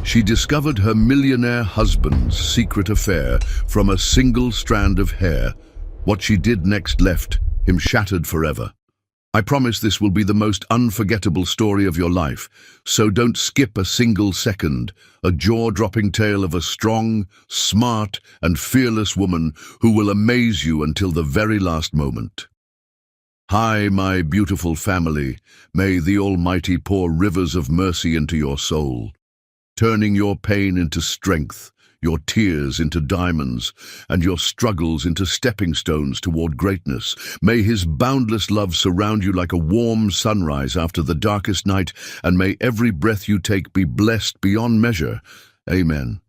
She discovered her millionaire husband's secret affair from a single strand of hair. What she did next left him shattered forever. I promise this will be the most unforgettable story of your life, so don't skip a single second. A jaw-dropping tale of a strong, smart, and fearless woman who will amaze you until the very last moment. Hi, my beautiful family. May the Almighty pour rivers of mercy into your soul, turning your pain into strength, your tears into diamonds, and your struggles into stepping stones toward greatness. May His boundless love surround you like a warm sunrise after the darkest night, and may every breath you take be blessed beyond measure. Amen.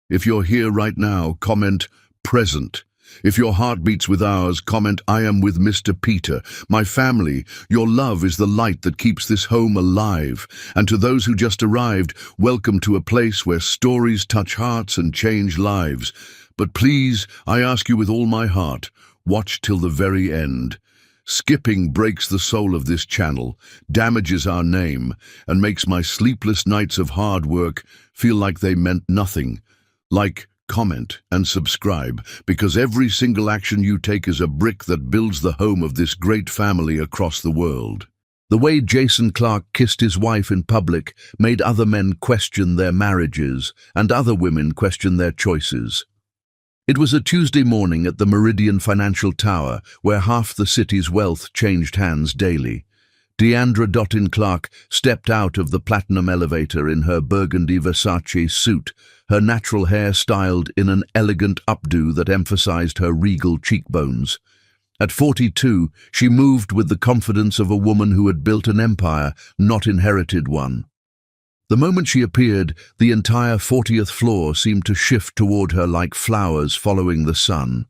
If you're here right now, comment present. If your heart beats with ours, comment I am with Mr. Peter. My family, your love is the light that keeps this home alive. And to those who just arrived, welcome to a place where stories touch hearts and change lives. But please, I ask you with all my heart, watch till the very end. Skipping breaks the soul of this channel, damages our name, and makes my sleepless nights of hard work feel like they meant nothing. Like, comment, and subscribe, because every single action you take is a brick that builds the home of this great family across the world. The way Jason Clarke kissed his wife in public made other men question their marriages, and other women question their choices. It was a Tuesday morning at the Meridian Financial Tower, where half the city's wealth changed hands daily. Deandra Dottin Clarke stepped out of the platinum elevator in her burgundy Versace suit, her natural hair styled in an elegant updo that emphasized her regal cheekbones. At 42, she moved with the confidence of a woman who had built an empire, not inherited one. The moment she appeared, the entire 40th floor seemed to shift toward her like flowers following the sun.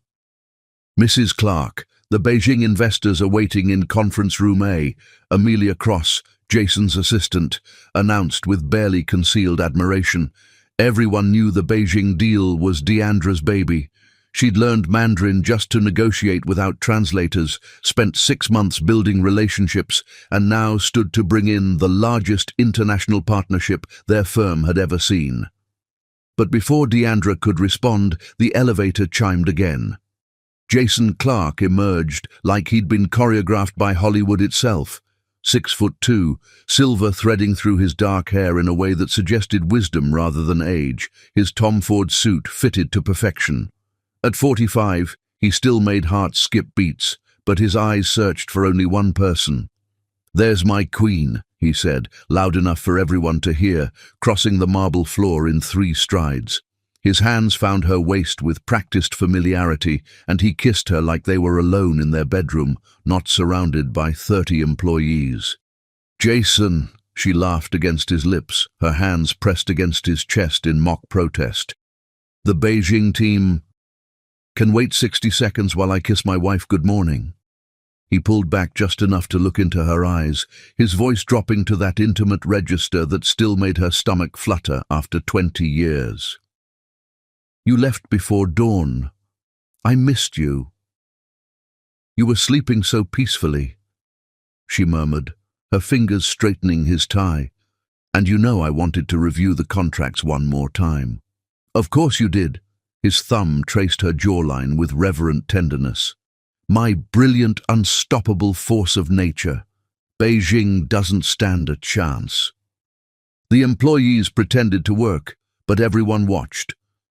Mrs. Clarke, the Beijing investors awaiting in Conference Room A, Amelia Cross, Jason's assistant, announced with barely concealed admiration. Everyone knew the Beijing deal was Deandra's baby. She'd learned Mandarin just to negotiate without translators, spent 6 months building relationships, and now stood to bring in the largest international partnership their firm had ever seen. But before Deandra could respond, the elevator chimed again. Jason Clarke emerged like he'd been choreographed by Hollywood itself. 6'2", silver threading through his dark hair in a way that suggested wisdom rather than age, his Tom Ford suit fitted to perfection. At 45, he still made hearts skip beats, but his eyes searched for only one person. "There's my queen," he said, loud enough for everyone to hear, crossing the marble floor in 3 strides. His hands found her waist with practiced familiarity, and he kissed her like they were alone in their bedroom, not surrounded by 30 employees. "Jason," she laughed against his lips, her hands pressed against his chest in mock protest. "The Beijing team can wait 60 seconds while I kiss my wife good morning." He pulled back just enough to look into her eyes, his voice dropping to that intimate register that still made her stomach flutter after 20 years. "You left before dawn. I missed you. You were sleeping so peacefully," she murmured, her fingers straightening his tie. "And you know I wanted to review the contracts one more time." "Of course you did." His thumb traced her jawline with reverent tenderness. "My brilliant, unstoppable force of nature. Beijing doesn't stand a chance." The employees pretended to work, but everyone watched.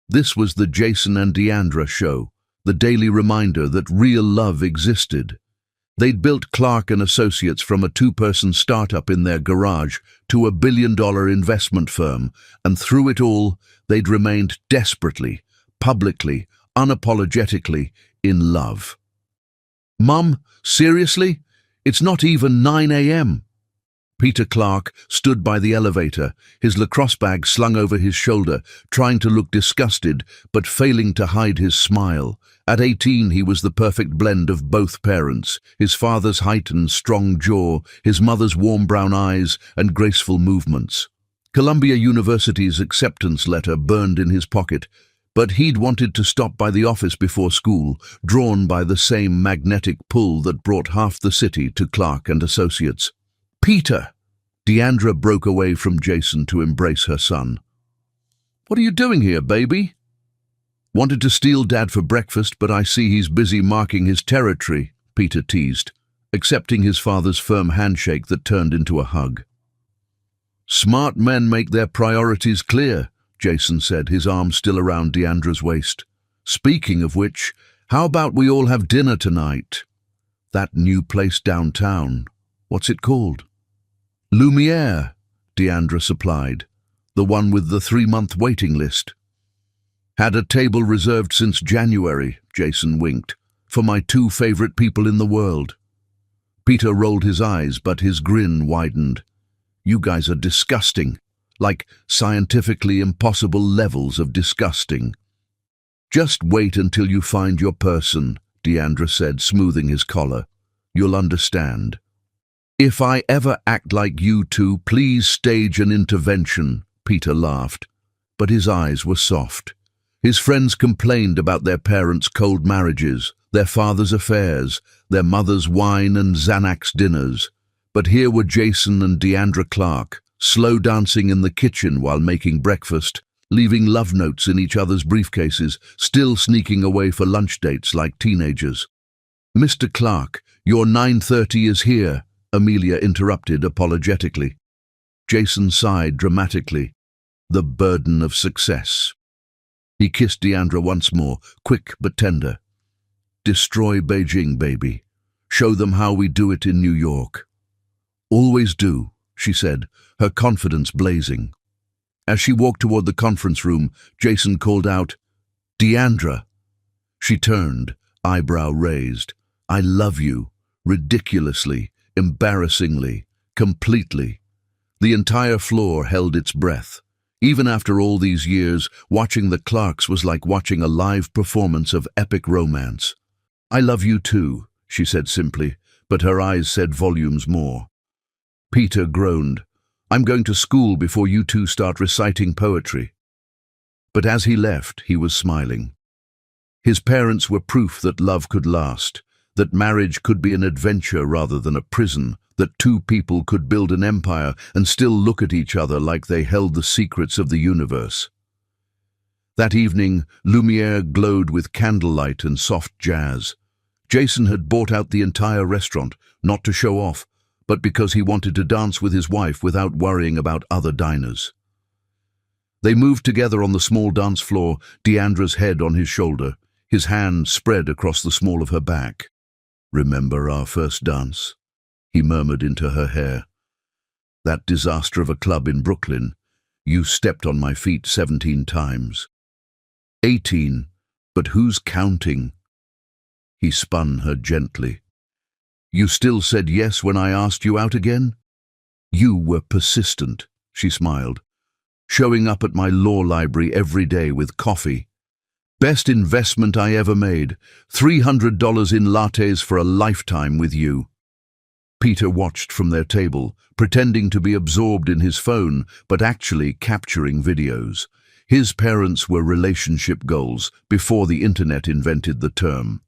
This was the Jason and Deandra show, the daily reminder that real love existed. They'd built Clarke and Associates from a 2-person startup in their garage to a billion-dollar investment firm, and through it all, they'd remained desperately, publicly, unapologetically in love. "Mum, seriously? It's not even 9 a.m. Peter Clarke stood by the elevator, his lacrosse bag slung over his shoulder, trying to look disgusted, but failing to hide his smile. At 18, he was the perfect blend of both parents, his father's height and strong jaw, his mother's warm brown eyes and graceful movements. Columbia University's acceptance letter burned in his pocket, but he'd wanted to stop by the office before school, drawn by the same magnetic pull that brought half the city to Clarke and Associates. "Peter!" Deandra broke away from Jason to embrace her son. What are you doing here, baby? Wanted to steal Dad for breakfast, but I see he's busy marking his territory, Peter teased, accepting his father's firm handshake that turned into a hug. Smart men make their priorities clear, Jason said, his arm still around Deandra's waist. Speaking of which, how about we all have dinner tonight? That new place downtown. What's it called? Lumiere, Deandra supplied. The one with the 3-month waiting list. Had a table reserved since January, Jason winked, for my 2 favorite people in the world. Peter rolled his eyes, but his grin widened. You guys are disgusting, like scientifically impossible levels of disgusting. Just wait until you find your person, Deandra said, smoothing his collar. You'll understand. If I ever act like you two, please stage an intervention, Peter laughed, but his eyes were soft. His friends complained about their parents' cold marriages, their father's affairs, their mother's wine and Xanax dinners. But here were Jason and Deandra Clark, slow dancing in the kitchen while making breakfast, leaving love notes in each other's briefcases, still sneaking away for lunch dates like teenagers. Mr. Clark, your 9:30 is here, Amelia interrupted apologetically. Jason sighed dramatically. The burden of success. He kissed Deandra once more, quick but tender. Destroy Beijing, baby. Show them how we do it in New York. Always do, she said, her confidence blazing. As she walked toward the conference room, Jason called out, Deandra. She turned, eyebrow raised. I love you, ridiculously, embarrassingly, completely. The entire floor held its breath. Even after all these years, watching the Clarks was like watching a live performance of epic romance. I love you too, she said simply, but her eyes said volumes more. Peter groaned. I'm going to school before you two start reciting poetry. But as he left, he was smiling. His parents were proof that love could last, that marriage could be an adventure rather than a prison, that 2 people could build an empire and still look at each other like they held the secrets of the universe. That evening, Lumiere glowed with candlelight and soft jazz. Jason had bought out the entire restaurant, not to show off, but because he wanted to dance with his wife without worrying about other diners. They moved together on the small dance floor, Deandra's head on his shoulder, his hand spread across the small of her back. Remember our first dance? He murmured into her hair. That disaster of a club in Brooklyn. You stepped on my feet 17 times. 18, but who's counting? He spun her gently. You still said yes when I asked you out again? You were persistent, she smiled. Showing up at my law library every day with coffee. Best investment I ever made. $300 in lattes for a lifetime with you. Peter watched from their table, pretending to be absorbed in his phone, but actually capturing videos. His parents were relationship goals before the internet invented the term.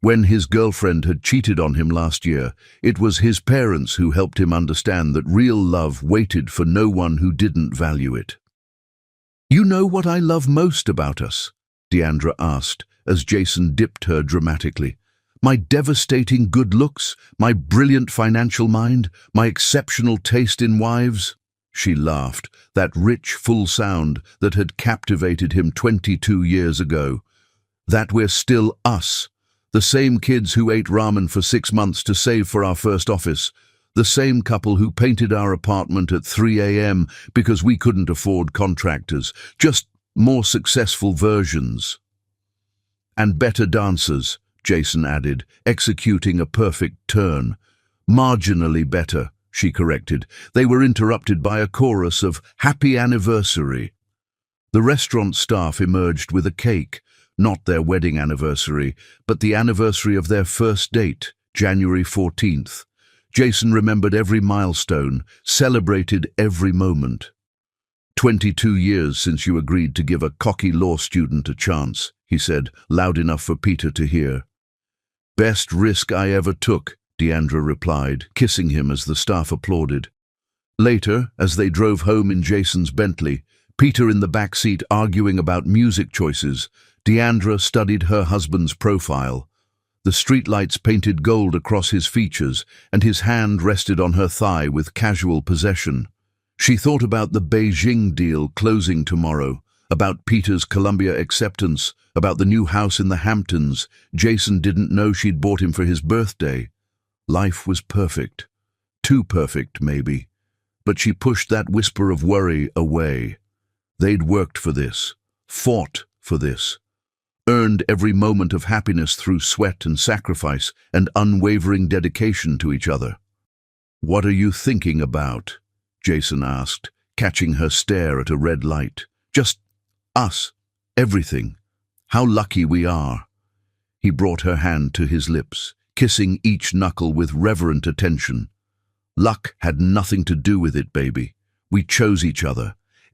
When his girlfriend had cheated on him last year, it was his parents who helped him understand that real love waited for no one who didn't value it. You know what I love most about us? Deandra asked, as Jason dipped her dramatically. My devastating good looks, my brilliant financial mind, my exceptional taste in wives? She laughed, that rich, full sound that had captivated him 22 years ago. That we're still us, the same kids who ate ramen for 6 months to save for our first office, the same couple who painted our apartment at 3 a.m. because we couldn't afford contractors, just more successful versions. And better dancers, Jason added, executing a perfect turn. Marginally better, she corrected. They were interrupted by a chorus of "Happy Anniversary." The restaurant staff emerged with a cake, not their wedding anniversary, but the anniversary of their first date, January 14th. Jason remembered every milestone, celebrated every moment. 22 years since you agreed to give a cocky law student a chance, he said, loud enough for Peter to hear. Best risk I ever took, Deandra replied, kissing him as the staff applauded. Later, as they drove home in Jason's Bentley, Peter in the back seat arguing about music choices. Deandra studied her husband's profile. The streetlights painted gold across his features, and his hand rested on her thigh with casual possession. She thought about the Beijing deal closing tomorrow, about Peter's Columbia acceptance, about the new house in the Hamptons. Jason didn't know she'd bought him for his birthday. Life was perfect. Too perfect, maybe. But she pushed that whisper of worry away. They'd worked for this, fought for this, earned every moment of happiness through sweat and sacrifice and unwavering dedication to each other. "What are you thinking about?" Jason asked, catching her stare at a red light. "Just us, everything. How lucky we are." He brought her hand to his lips, kissing each knuckle with reverent attention. "Luck had nothing to do with it, baby. We chose each other.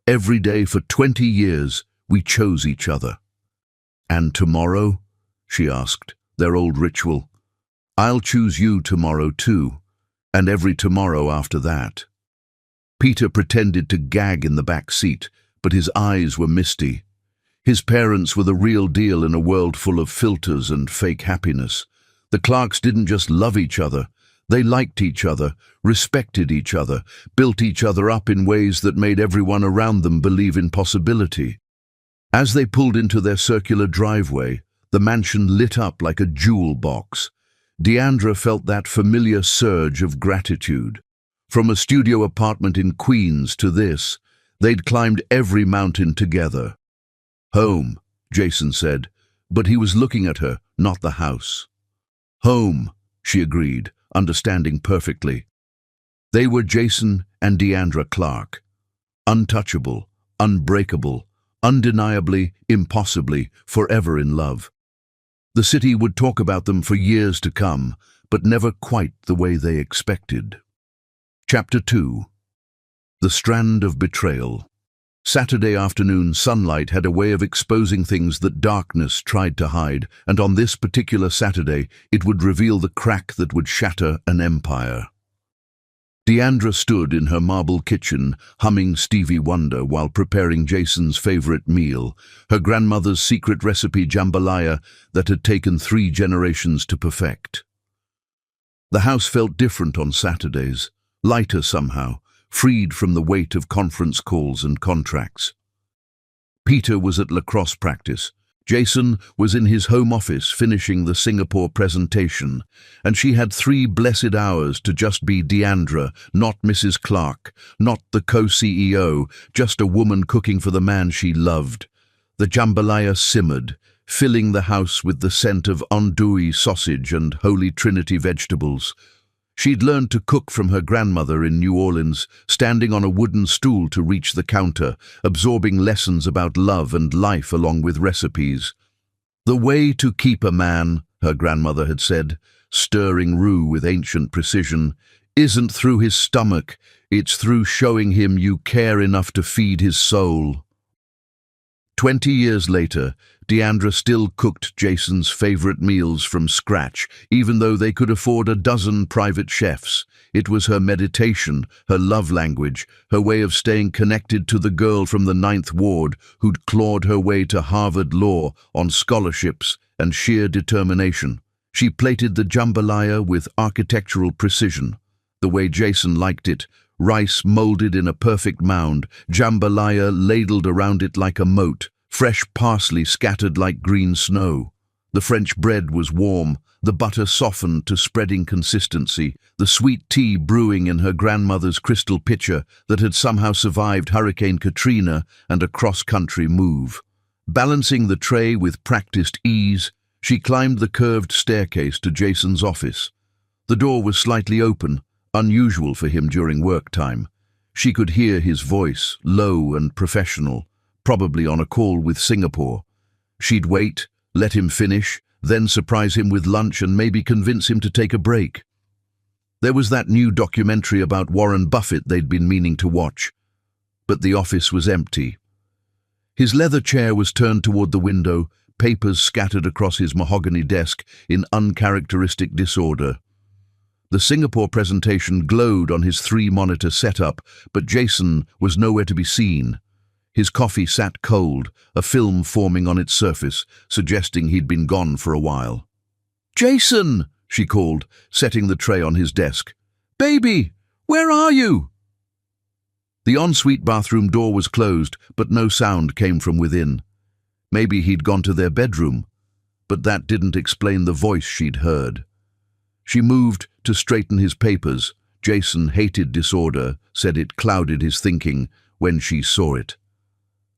Every day for 20 years, we chose each other." "And tomorrow?" she asked, their old ritual. "I'll choose you tomorrow too, and every tomorrow after that." Peter pretended to gag in the back seat, but his eyes were misty. His parents were the real deal in a world full of filters and fake happiness. The Clarks didn't just love each other. They liked each other, respected each other, built each other up in ways that made everyone around them believe in possibility. As they pulled into their circular driveway, the mansion lit up like a jewel box. Deandra felt that familiar surge of gratitude. From a studio apartment in Queens to this, they'd climbed every mountain together. "Home," Jason said, but he was looking at her, not the house. "Home," she agreed, understanding perfectly. They were Jason and Deandra Clark. Untouchable, unbreakable, undeniably, impossibly, forever in love. The city would talk about them for years to come, but never quite the way they expected. Chapter 2. The Strand of Betrayal. Saturday afternoon sunlight had a way of exposing things that darkness tried to hide, and on this particular Saturday it would reveal the crack that would shatter an empire. Deandra stood in her marble kitchen, humming Stevie Wonder while preparing Jason's favorite meal, her grandmother's secret recipe jambalaya that had taken 3 generations to perfect. The house felt different on Saturdays, lighter somehow, freed from the weight of conference calls and contracts. Peter was at lacrosse practice. Jason was in his home office finishing the Singapore presentation, and she had 3 blessed hours to just be Deandra, not Mrs. Clark, not the co-CEO, just a woman cooking for the man she loved. The jambalaya simmered, filling the house with the scent of andouille sausage and Holy Trinity vegetables. She'd learned to cook from her grandmother in New Orleans, standing on a wooden stool to reach the counter, absorbing lessons about love and life along with recipes. "The way to keep a man," her grandmother had said, stirring roux with ancient precision, "isn't through his stomach, it's through showing him you care enough to feed his soul." 20 years later, Deandra still cooked Jason's favorite meals from scratch, even though they could afford a dozen private chefs. It was her meditation, her love language, her way of staying connected to the girl from the 9th Ward who'd clawed her way to Harvard Law on scholarships and sheer determination. She plated the jambalaya with architectural precision, the way Jason liked it, rice molded in a perfect mound, jambalaya ladled around it like a moat, fresh parsley scattered like green snow. The French bread was warm, the butter softened to spreading consistency, the sweet tea brewing in her grandmother's crystal pitcher that had somehow survived Hurricane Katrina and a cross-country move. Balancing the tray with practiced ease, she climbed the curved staircase to Jason's office. The door was slightly open, unusual for him during work time. She could hear his voice, low and professional, probably on a call with Singapore. She'd wait, let him finish, then surprise him with lunch and maybe convince him to take a break. There was that new documentary about Warren Buffett they'd been meaning to watch, but the office was empty. His leather chair was turned toward the window, papers scattered across his mahogany desk in uncharacteristic disorder. The Singapore presentation glowed on his 3-monitor setup, but Jason was nowhere to be seen. His coffee sat cold, a film forming on its surface, suggesting he'd been gone for a while. "Jason!" she called, setting the tray on his desk. "Baby, where are you?" The ensuite bathroom door was closed, but no sound came from within. Maybe he'd gone to their bedroom, but that didn't explain the voice she'd heard. She moved to straighten his papers. Jason hated disorder, said it clouded his thinking when she saw it.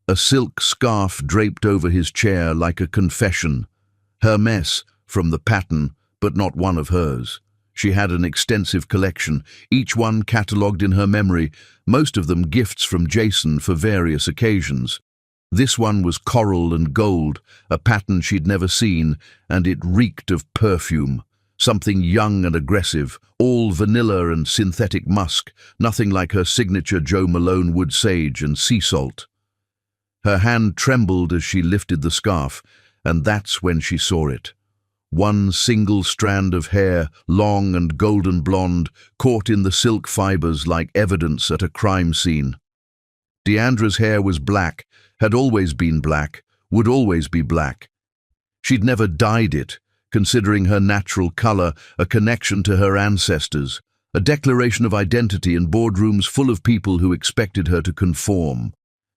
A silk scarf draped over his chair like a confession. Her mess, from the pattern, but not one of hers. She had an extensive collection, each one catalogued in her memory, most of them gifts from Jason for various occasions. This one was coral and gold, a pattern she'd never seen, and it reeked of perfume. Something young and aggressive, all vanilla and synthetic musk, nothing like her signature Joe Malone wood sage and sea salt. Her hand trembled as she lifted the scarf, and that's when she saw it. One single strand of hair, long and golden blonde, caught in the silk fibers like evidence at a crime scene. Deandra's hair was black, had always been black, would always be black. She'd never dyed it, considering her natural color a connection to her ancestors, a declaration of identity in boardrooms full of people who expected her to conform.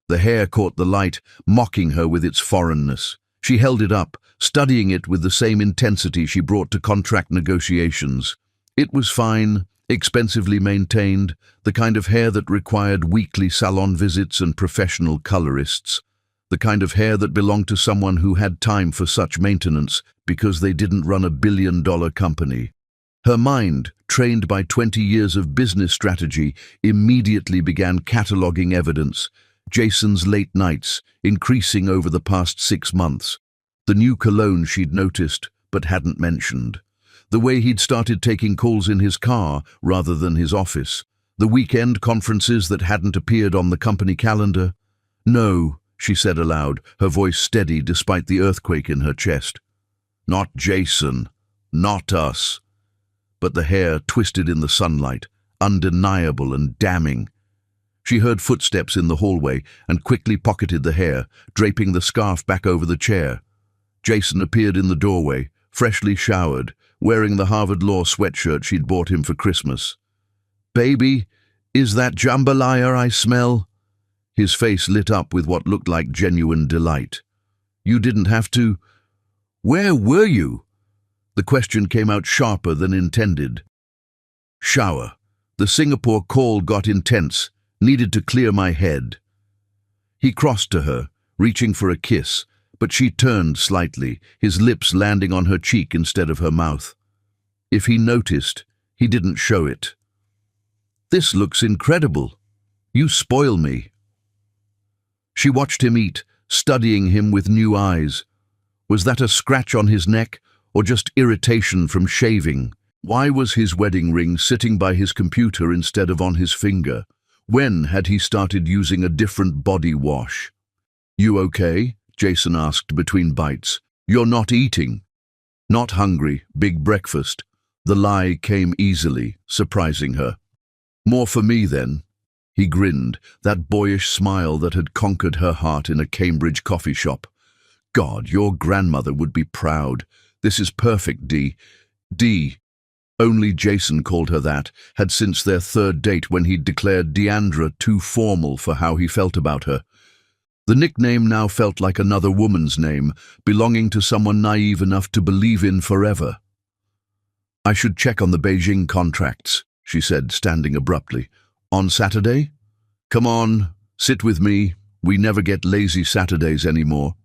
The hair caught the light, mocking her with its foreignness. She held it up, studying it with the same intensity she brought to contract negotiations. It was fine, expensively maintained, the kind of hair that required weekly salon visits and professional colorists, the kind of hair that belonged to someone who had time for such maintenance because they didn't run a billion-dollar company. Her mind, trained by 20 years of business strategy, immediately began cataloging evidence. Jason's late nights, increasing over the past 6 months. The new cologne she'd noticed but hadn't mentioned. The way he'd started taking calls in his car rather than his office. The weekend conferences that hadn't appeared on the company calendar. "No," she said aloud, her voice steady despite the earthquake in her chest. "Not Jason. Not us." But the hair twisted in the sunlight, undeniable and damning. She heard footsteps in the hallway and quickly pocketed the hair, draping the scarf back over the chair. Jason appeared in the doorway, freshly showered, wearing the Harvard Law sweatshirt she'd bought him for Christmas. "Baby, is that jambalaya I smell?" His face lit up with what looked like genuine delight. "You didn't have to. Where were you?" The question came out sharper than intended. "Shower. The Singapore call got intense. Needed to clear my head." He crossed to her, reaching for a kiss, but she turned slightly, his lips landing on her cheek instead of her mouth. If he noticed, he didn't show it. "This looks incredible. You spoil me." She watched him eat, studying him with new eyes. Was that a scratch on his neck, or just irritation from shaving? Why was his wedding ring sitting by his computer instead of on his finger? When had he started using a different body wash? "You okay?" Jason asked between bites. "You're not eating." "Not hungry. Big breakfast." The lie came easily, surprising her. "More for me, then." He grinned, that boyish smile that had conquered her heart in a Cambridge coffee shop. "God, your grandmother would be proud. This is perfect, Dee." Dee. Only Jason called her that, had since their third date when he'd declared Deandra too formal for how he felt about her. The nickname now felt like another woman's name, belonging to someone naive enough to believe in forever. "I should check on the Beijing contracts," she said, standing abruptly. "On Saturday?" "Come on, sit with me. We never get lazy Saturdays anymore."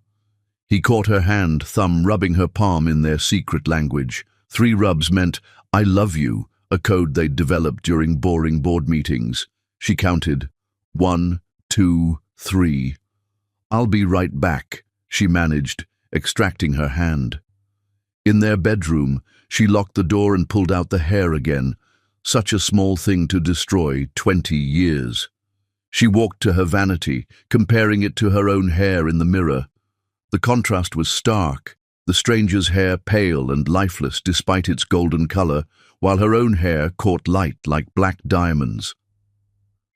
He caught her hand, thumb rubbing her palm in their secret language. 3 rubs meant, "I love you," a code they'd developed during boring board meetings. She counted. 1, 2, 3. "I'll be right back," she managed, extracting her hand. In their bedroom, she locked the door and pulled out the hair again. Such a small thing to destroy, 20 years. She walked to her vanity, comparing it to her own hair in the mirror. The contrast was stark. The stranger's hair pale and lifeless despite its golden color, while her own hair caught light like black diamonds.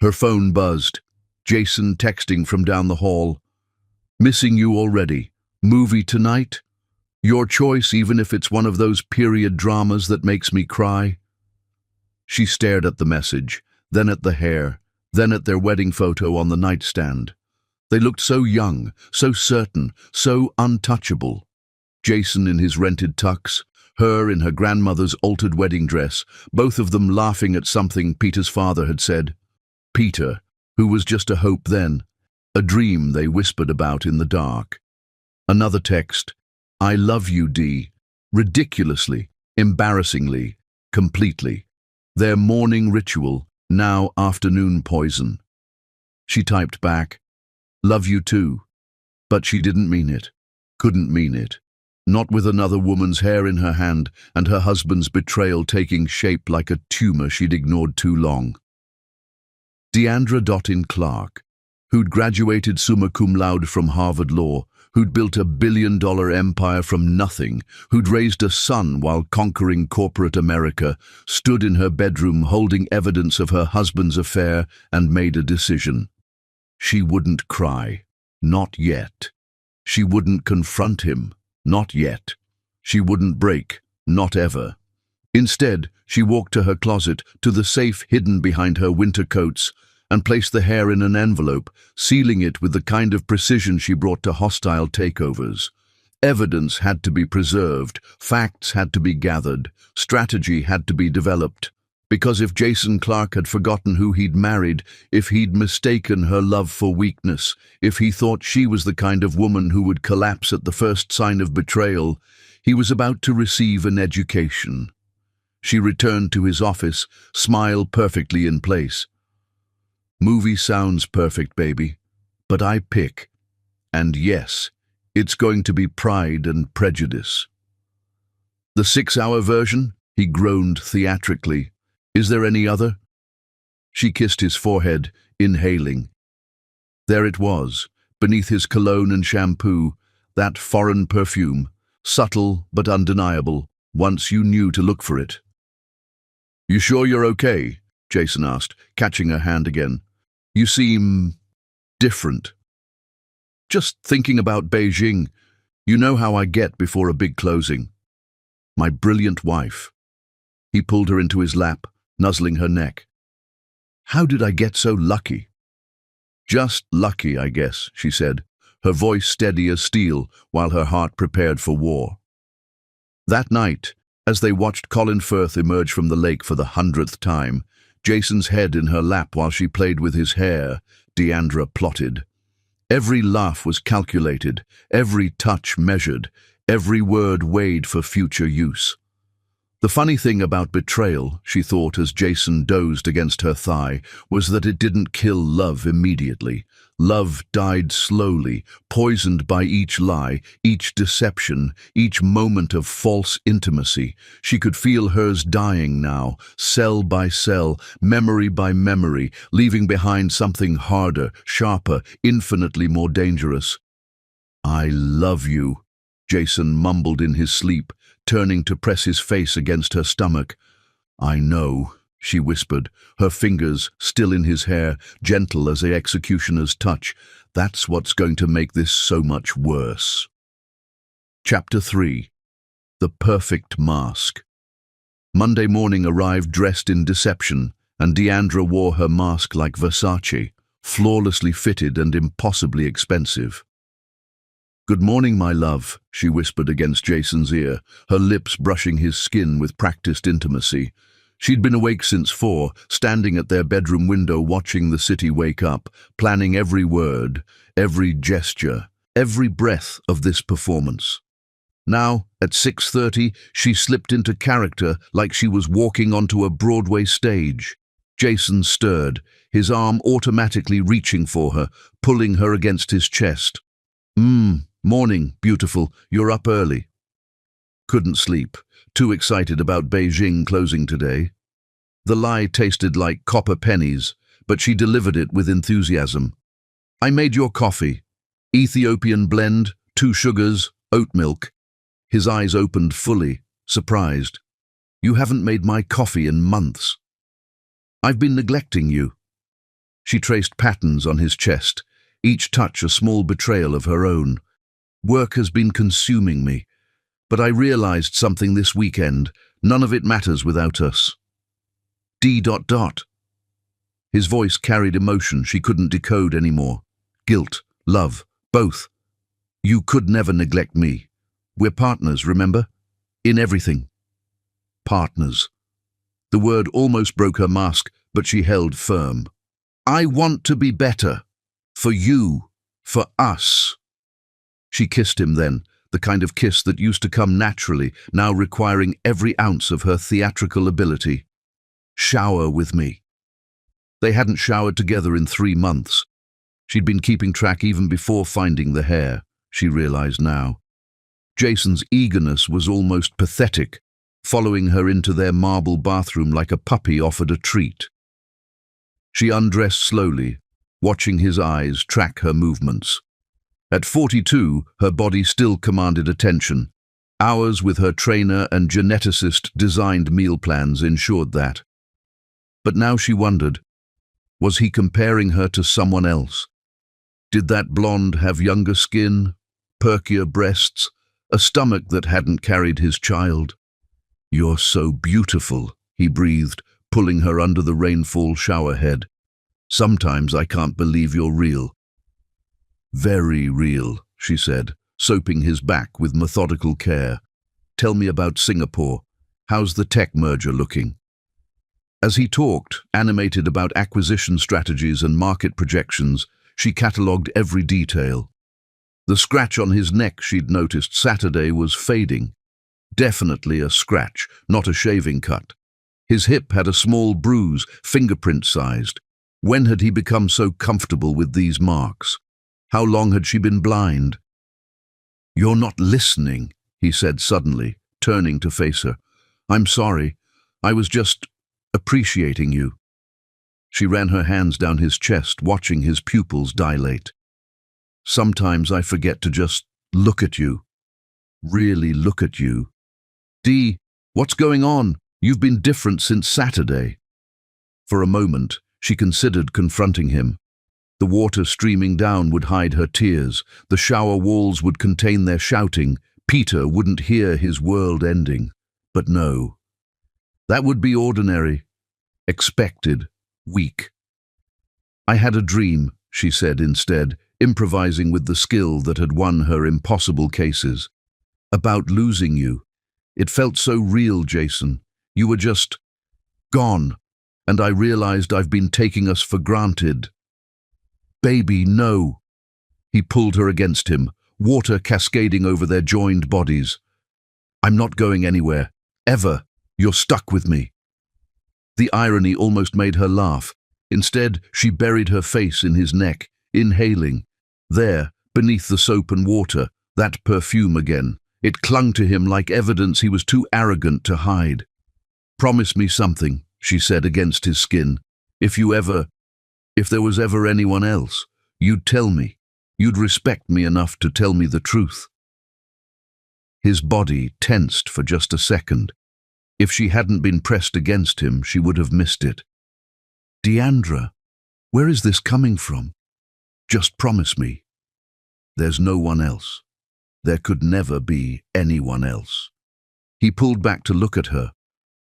Her phone buzzed. Jason texting from down the hall. Missing you already. Movie tonight? Your choice, even if it's one of those period dramas that makes me cry. She stared at the message, then at the hair, then at their wedding photo on the nightstand. They looked so young, so certain, so untouchable. Jason in his rented tux, her in her grandmother's altered wedding dress, both of them laughing at something Peter's father had said. Peter, who was just a hope then, a dream they whispered about in the dark. Another text, I love you, Dee, ridiculously, embarrassingly, completely. Their morning ritual, now afternoon poison. She typed back, love you too. But she didn't mean it, couldn't mean it. Not with another woman's hair in her hand and her husband's betrayal taking shape like a tumor she'd ignored too long. Deandra Clark, who'd graduated summa cum laude from Harvard Law, who'd built a billion-dollar empire from nothing, who'd raised a son while conquering corporate America, stood in her bedroom holding evidence of her husband's affair and made a decision. She wouldn't cry, not yet. She wouldn't confront him, not yet. She wouldn't break, not ever. Instead, she walked to her closet, to the safe hidden behind her winter coats, and placed the hair in an envelope, sealing it with the kind of precision she brought to hostile takeovers. Evidence had to be preserved, facts had to be gathered, strategy had to be developed. Because if Jason Clark had forgotten who he'd married, if he'd mistaken her love for weakness, if he thought she was the kind of woman who would collapse at the first sign of betrayal, he was about to receive an education. She returned to his office, smile perfectly in place. Movie sounds perfect, baby, but I pick. And yes, it's going to be Pride and Prejudice. The 6-hour version? He groaned theatrically. Is there any other? She kissed his forehead, inhaling. There it was, beneath his cologne and shampoo, that foreign perfume, subtle but undeniable, once you knew to look for it. You sure you're okay? Jason asked, catching her hand again. You seem different. Just thinking about Beijing. You know how I get before a big closing. My brilliant wife. He pulled her into his lap, nuzzling her neck. How did I get so lucky? Just lucky, I guess, she said, her voice steady as steel while her heart prepared for war. That night, as they watched Colin Firth emerge from the lake for the 100th time, Jason's head in her lap while she played with his hair, Deandra plotted. Every laugh was calculated, every touch measured, every word weighed for future use. The funny thing about betrayal, she thought as Jason dozed against her thigh, was that it didn't kill love immediately. Love died slowly, poisoned by each lie, each deception, each moment of false intimacy. She could feel hers dying now, cell by cell, memory by memory, leaving behind something harder, sharper, infinitely more dangerous. I love you, Jason mumbled in his sleep, turning to press his face against her stomach. I know, she whispered, her fingers still in his hair, gentle as the executioner's touch. That's what's going to make this so much worse. Chapter 3. The Perfect Mask. Monday morning arrived dressed in deception, and Deandra wore her mask like Versace, flawlessly fitted and impossibly expensive. Good morning, my love, she whispered against Jason's ear, her lips brushing his skin with practiced intimacy. She'd been awake since 4, standing at their bedroom window watching the city wake up, planning every word, every gesture, every breath of this performance. Now, at 6:30, she slipped into character like she was walking onto a Broadway stage. Jason stirred, his arm automatically reaching for her, pulling her against his chest. Morning, beautiful, you're up early. Couldn't sleep, too excited about Beijing closing today. The lie tasted like copper pennies, but she delivered it with enthusiasm. I made your coffee. Ethiopian blend, 2 sugars, oat milk. His eyes opened fully, surprised. You haven't made my coffee in months. I've been neglecting you. She traced patterns on his chest, each touch a small betrayal of her own. Work has been consuming me, but I realized something this weekend. None of it matters without us. D. His voice carried emotion she couldn't decode anymore. Guilt, love, both. You could never neglect me. We're partners, remember? In everything. Partners. The word almost broke her mask, but she held firm. I want to be better. For you. For us. She kissed him then, the kind of kiss that used to come naturally, now requiring every ounce of her theatrical ability. Shower with me. They hadn't showered together in 3 months. She'd been keeping track even before finding the hair, she realized now. Jason's eagerness was almost pathetic, following her into their marble bathroom like a puppy offered a treat. She undressed slowly, watching his eyes track her movements. At 42, her body still commanded attention. Hours with her trainer and geneticist-designed meal plans ensured that. But now she wondered, was he comparing her to someone else? Did that blonde have younger skin, perkier breasts, a stomach that hadn't carried his child? You're so beautiful, he breathed, pulling her under the rainfall shower head. Sometimes I can't believe you're real. Very real, she said, soaping his back with methodical care. Tell me about Singapore. How's the tech merger looking? As he talked, animated about acquisition strategies and market projections, she catalogued every detail. The scratch on his neck she'd noticed Saturday was fading. Definitely a scratch, not a shaving cut. His hip had a small bruise, fingerprint-sized. When had he become so comfortable with these marks? How long had she been blind? You're not listening, he said suddenly, turning to face her. I'm sorry. I was just appreciating you. She ran her hands down his chest, watching his pupils dilate. Sometimes I forget to just look at you. Really look at you. Dee, what's going on? You've been different since Saturday. For a moment, she considered confronting him. The water streaming down would hide her tears. The shower walls would contain their shouting. Peter wouldn't hear his world ending. But no. That would be ordinary. Expected. Weak. I had a dream, she said instead, improvising with the skill that had won her impossible cases. About losing you. It felt so real, Jason. You were just gone, and I realized I've been taking us for granted. Baby, no. He pulled her against him, water cascading over their joined bodies. I'm not going anywhere. Ever. You're stuck with me. The irony almost made her laugh. Instead, she buried her face in his neck, inhaling. There, beneath the soap and water, that perfume again. It clung to him like evidence he was too arrogant to hide. Promise me something, she said against his skin. If there was ever anyone else, you'd tell me. You'd respect me enough to tell me the truth. His body tensed for just a second. If she hadn't been pressed against him, she would have missed it. Deandra, where is this coming from? Just promise me. There's no one else. There could never be anyone else. He pulled back to look at her,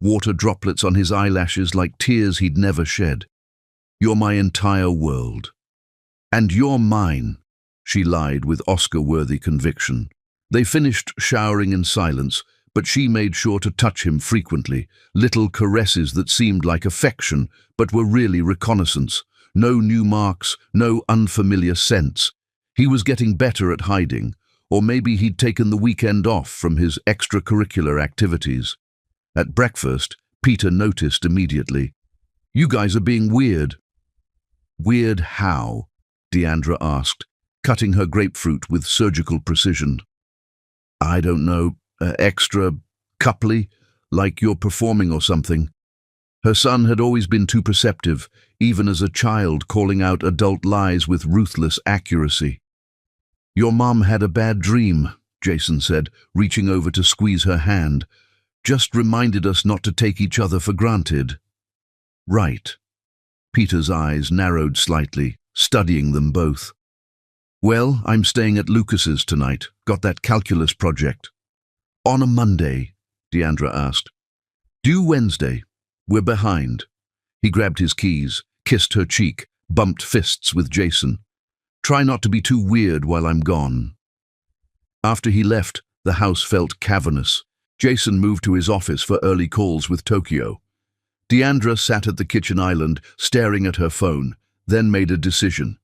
water droplets on his eyelashes like tears he'd never shed. You're my entire world. And you're mine, she lied with Oscar-worthy conviction. They finished showering in silence, but she made sure to touch him frequently, little caresses that seemed like affection, but were really reconnaissance. No new marks, no unfamiliar scents. He was getting better at hiding, or maybe he'd taken the weekend off from his extracurricular activities. At breakfast, Peter noticed immediately. You guys are being weird. Weird how? Deandra asked, cutting her grapefruit with surgical precision. I don't know, extra coupley, like you're performing or something. Her son had always been too perceptive, even as a child calling out adult lies with ruthless accuracy. Your mom had a bad dream, Jason said, reaching over to squeeze her hand. Just reminded us not to take each other for granted. Right. Peter's eyes narrowed slightly, studying them both. Well, I'm staying at Lucas's tonight. Got that calculus project. On a Monday, Deandra asked. Due Wednesday. We're behind. He grabbed his keys, kissed her cheek, bumped fists with Jason. Try not to be too weird while I'm gone. After he left, the house felt cavernous. Jason moved to his office for early calls with Tokyo. Deandra sat at the kitchen island, staring at her phone, then made a decision.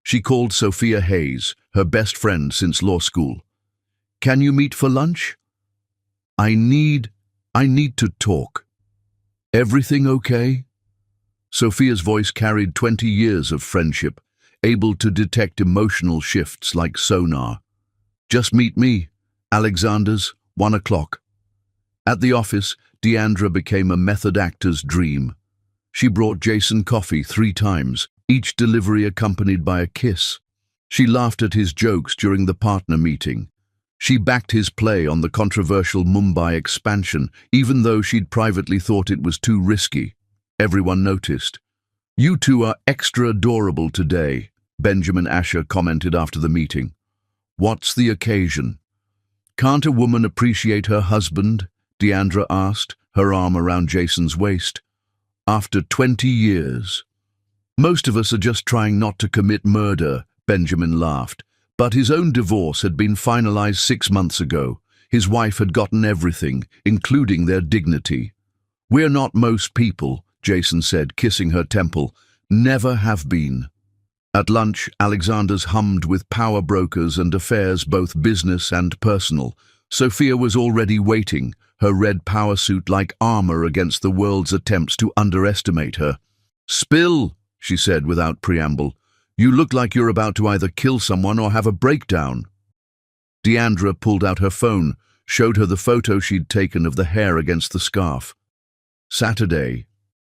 She called Sophia Hayes, her best friend since law school. Can you meet for lunch? I need to talk. Everything okay? Sophia's voice carried 20 years of friendship, able to detect emotional shifts like sonar. Just meet me, Alexander's, 1 o'clock. At the office, Deandra became a method actor's dream. She brought Jason coffee 3 times, each delivery accompanied by a kiss. She laughed at his jokes during the partner meeting. She backed his play on the controversial Mumbai expansion, even though she'd privately thought it was too risky. Everyone noticed. You two are extra adorable today, Benjamin Asher commented after the meeting. What's the occasion? Can't a woman appreciate her husband? Deandra asked, her arm around Jason's waist. After 20 years. Most of us are just trying not to commit murder, Benjamin laughed. But his own divorce had been finalized 6 months ago. His wife had gotten everything, including their dignity. We're not most people, Jason said, kissing her temple. Never have been. At lunch, Alexander's hummed with power brokers and affairs, both business and personal. Sophia was already waiting, her red power suit like armor against the world's attempts to underestimate her. Spill, she said without preamble. You look like you're about to either kill someone or have a breakdown. Deandra pulled out her phone, showed her the photo she'd taken of the hair against the scarf. Saturday.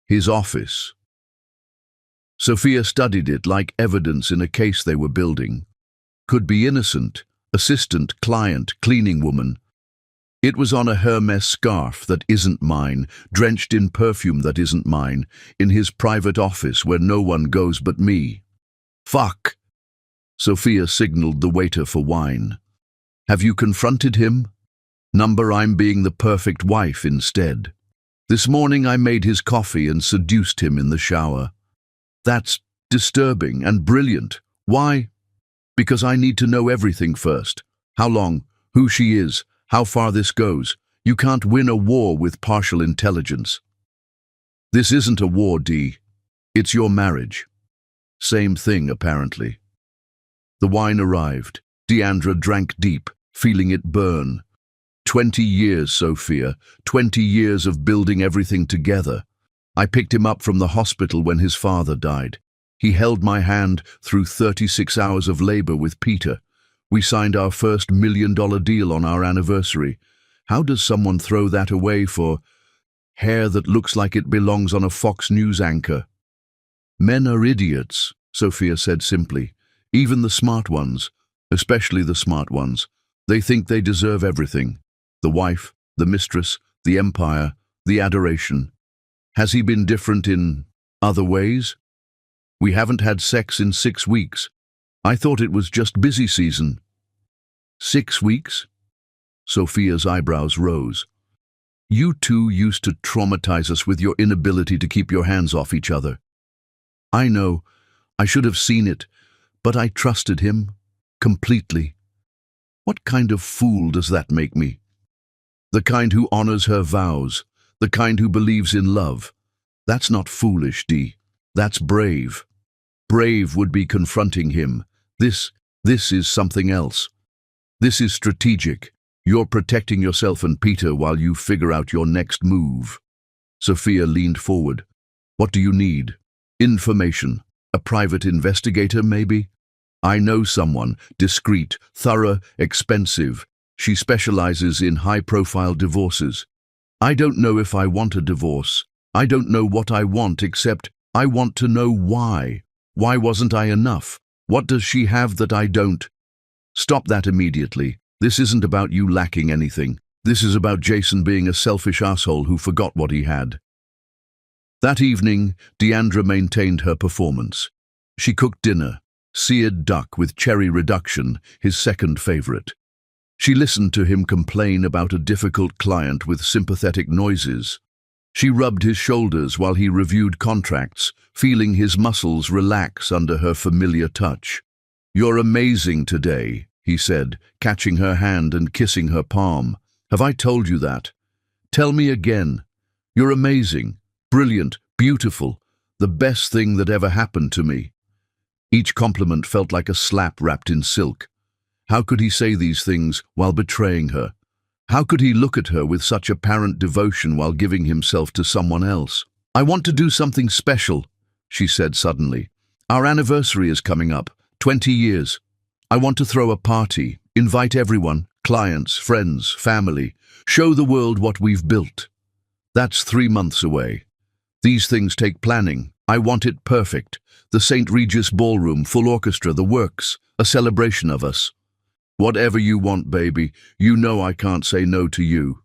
His office. Sophia studied it like evidence in a case they were building. Could be innocent, assistant, client, cleaning woman. It was on a Hermes scarf that isn't mine, drenched in perfume that isn't mine, in his private office where no one goes but me. Fuck! Sophia signaled the waiter for wine. Have you confronted him? Number, I'm being the perfect wife instead. This morning I made his coffee and seduced him in the shower. That's disturbing and brilliant. Why? Because I need to know everything first. How long, who she is, how far this goes. You can't win a war with partial intelligence. This isn't a war, Dee. It's your marriage. Same thing, apparently. The wine arrived. Deandra drank deep, feeling it burn. 20 years, Sophia. 20 years of building everything together. I picked him up from the hospital when his father died. He held my hand through 36 hours of labor with Peter. We signed our first $1 million deal on our anniversary. How does someone throw that away for hair that looks like it belongs on a Fox News anchor? Men are idiots, Sophia said simply. Even the smart ones, especially the smart ones. They think they deserve everything. The wife, the mistress, the empire, the adoration. Has he been different in other ways? We haven't had sex in 6 weeks. I thought it was just busy season. 6 weeks? Sophia's eyebrows rose. You two used to traumatize us with your inability to keep your hands off each other. I know, I should have seen it, but I trusted him, completely. What kind of fool does that make me? The kind who honors her vows, the kind who believes in love. That's not foolish, Dee. That's brave. Brave would be confronting him. This is something else. This is strategic. You're protecting yourself and Peter while you figure out your next move. Sophia leaned forward. What do you need? Information. A private investigator, maybe? I know someone. Discreet, thorough, expensive. She specializes in high-profile divorces. I don't know if I want a divorce. I don't know what I want, except I want to know why. Why wasn't I enough? What does she have that I don't? Stop that immediately. This isn't about you lacking anything. This is about Jason being a selfish asshole who forgot what he had. That evening, Deandra maintained her performance. She cooked dinner, seared duck with cherry reduction, his second favorite. She listened to him complain about a difficult client with sympathetic noises. She rubbed his shoulders while he reviewed contracts, feeling his muscles relax under her familiar touch. "You're amazing today," he said, catching her hand and kissing her palm. "Have I told you that? Tell me again. You're amazing, brilliant, beautiful, the best thing that ever happened to me." Each compliment felt like a slap wrapped in silk. How could he say these things while betraying her? How could he look at her with such apparent devotion while giving himself to someone else? "I want to do something special," she said suddenly. "Our anniversary is coming up, 20 years. I want to throw a party, invite everyone, clients, friends, family, show the world what we've built. That's 3 months away. These things take planning. I want it perfect. The St. Regis Ballroom, full orchestra, the works, a celebration of us. Whatever you want, baby, you know I can't say no to you."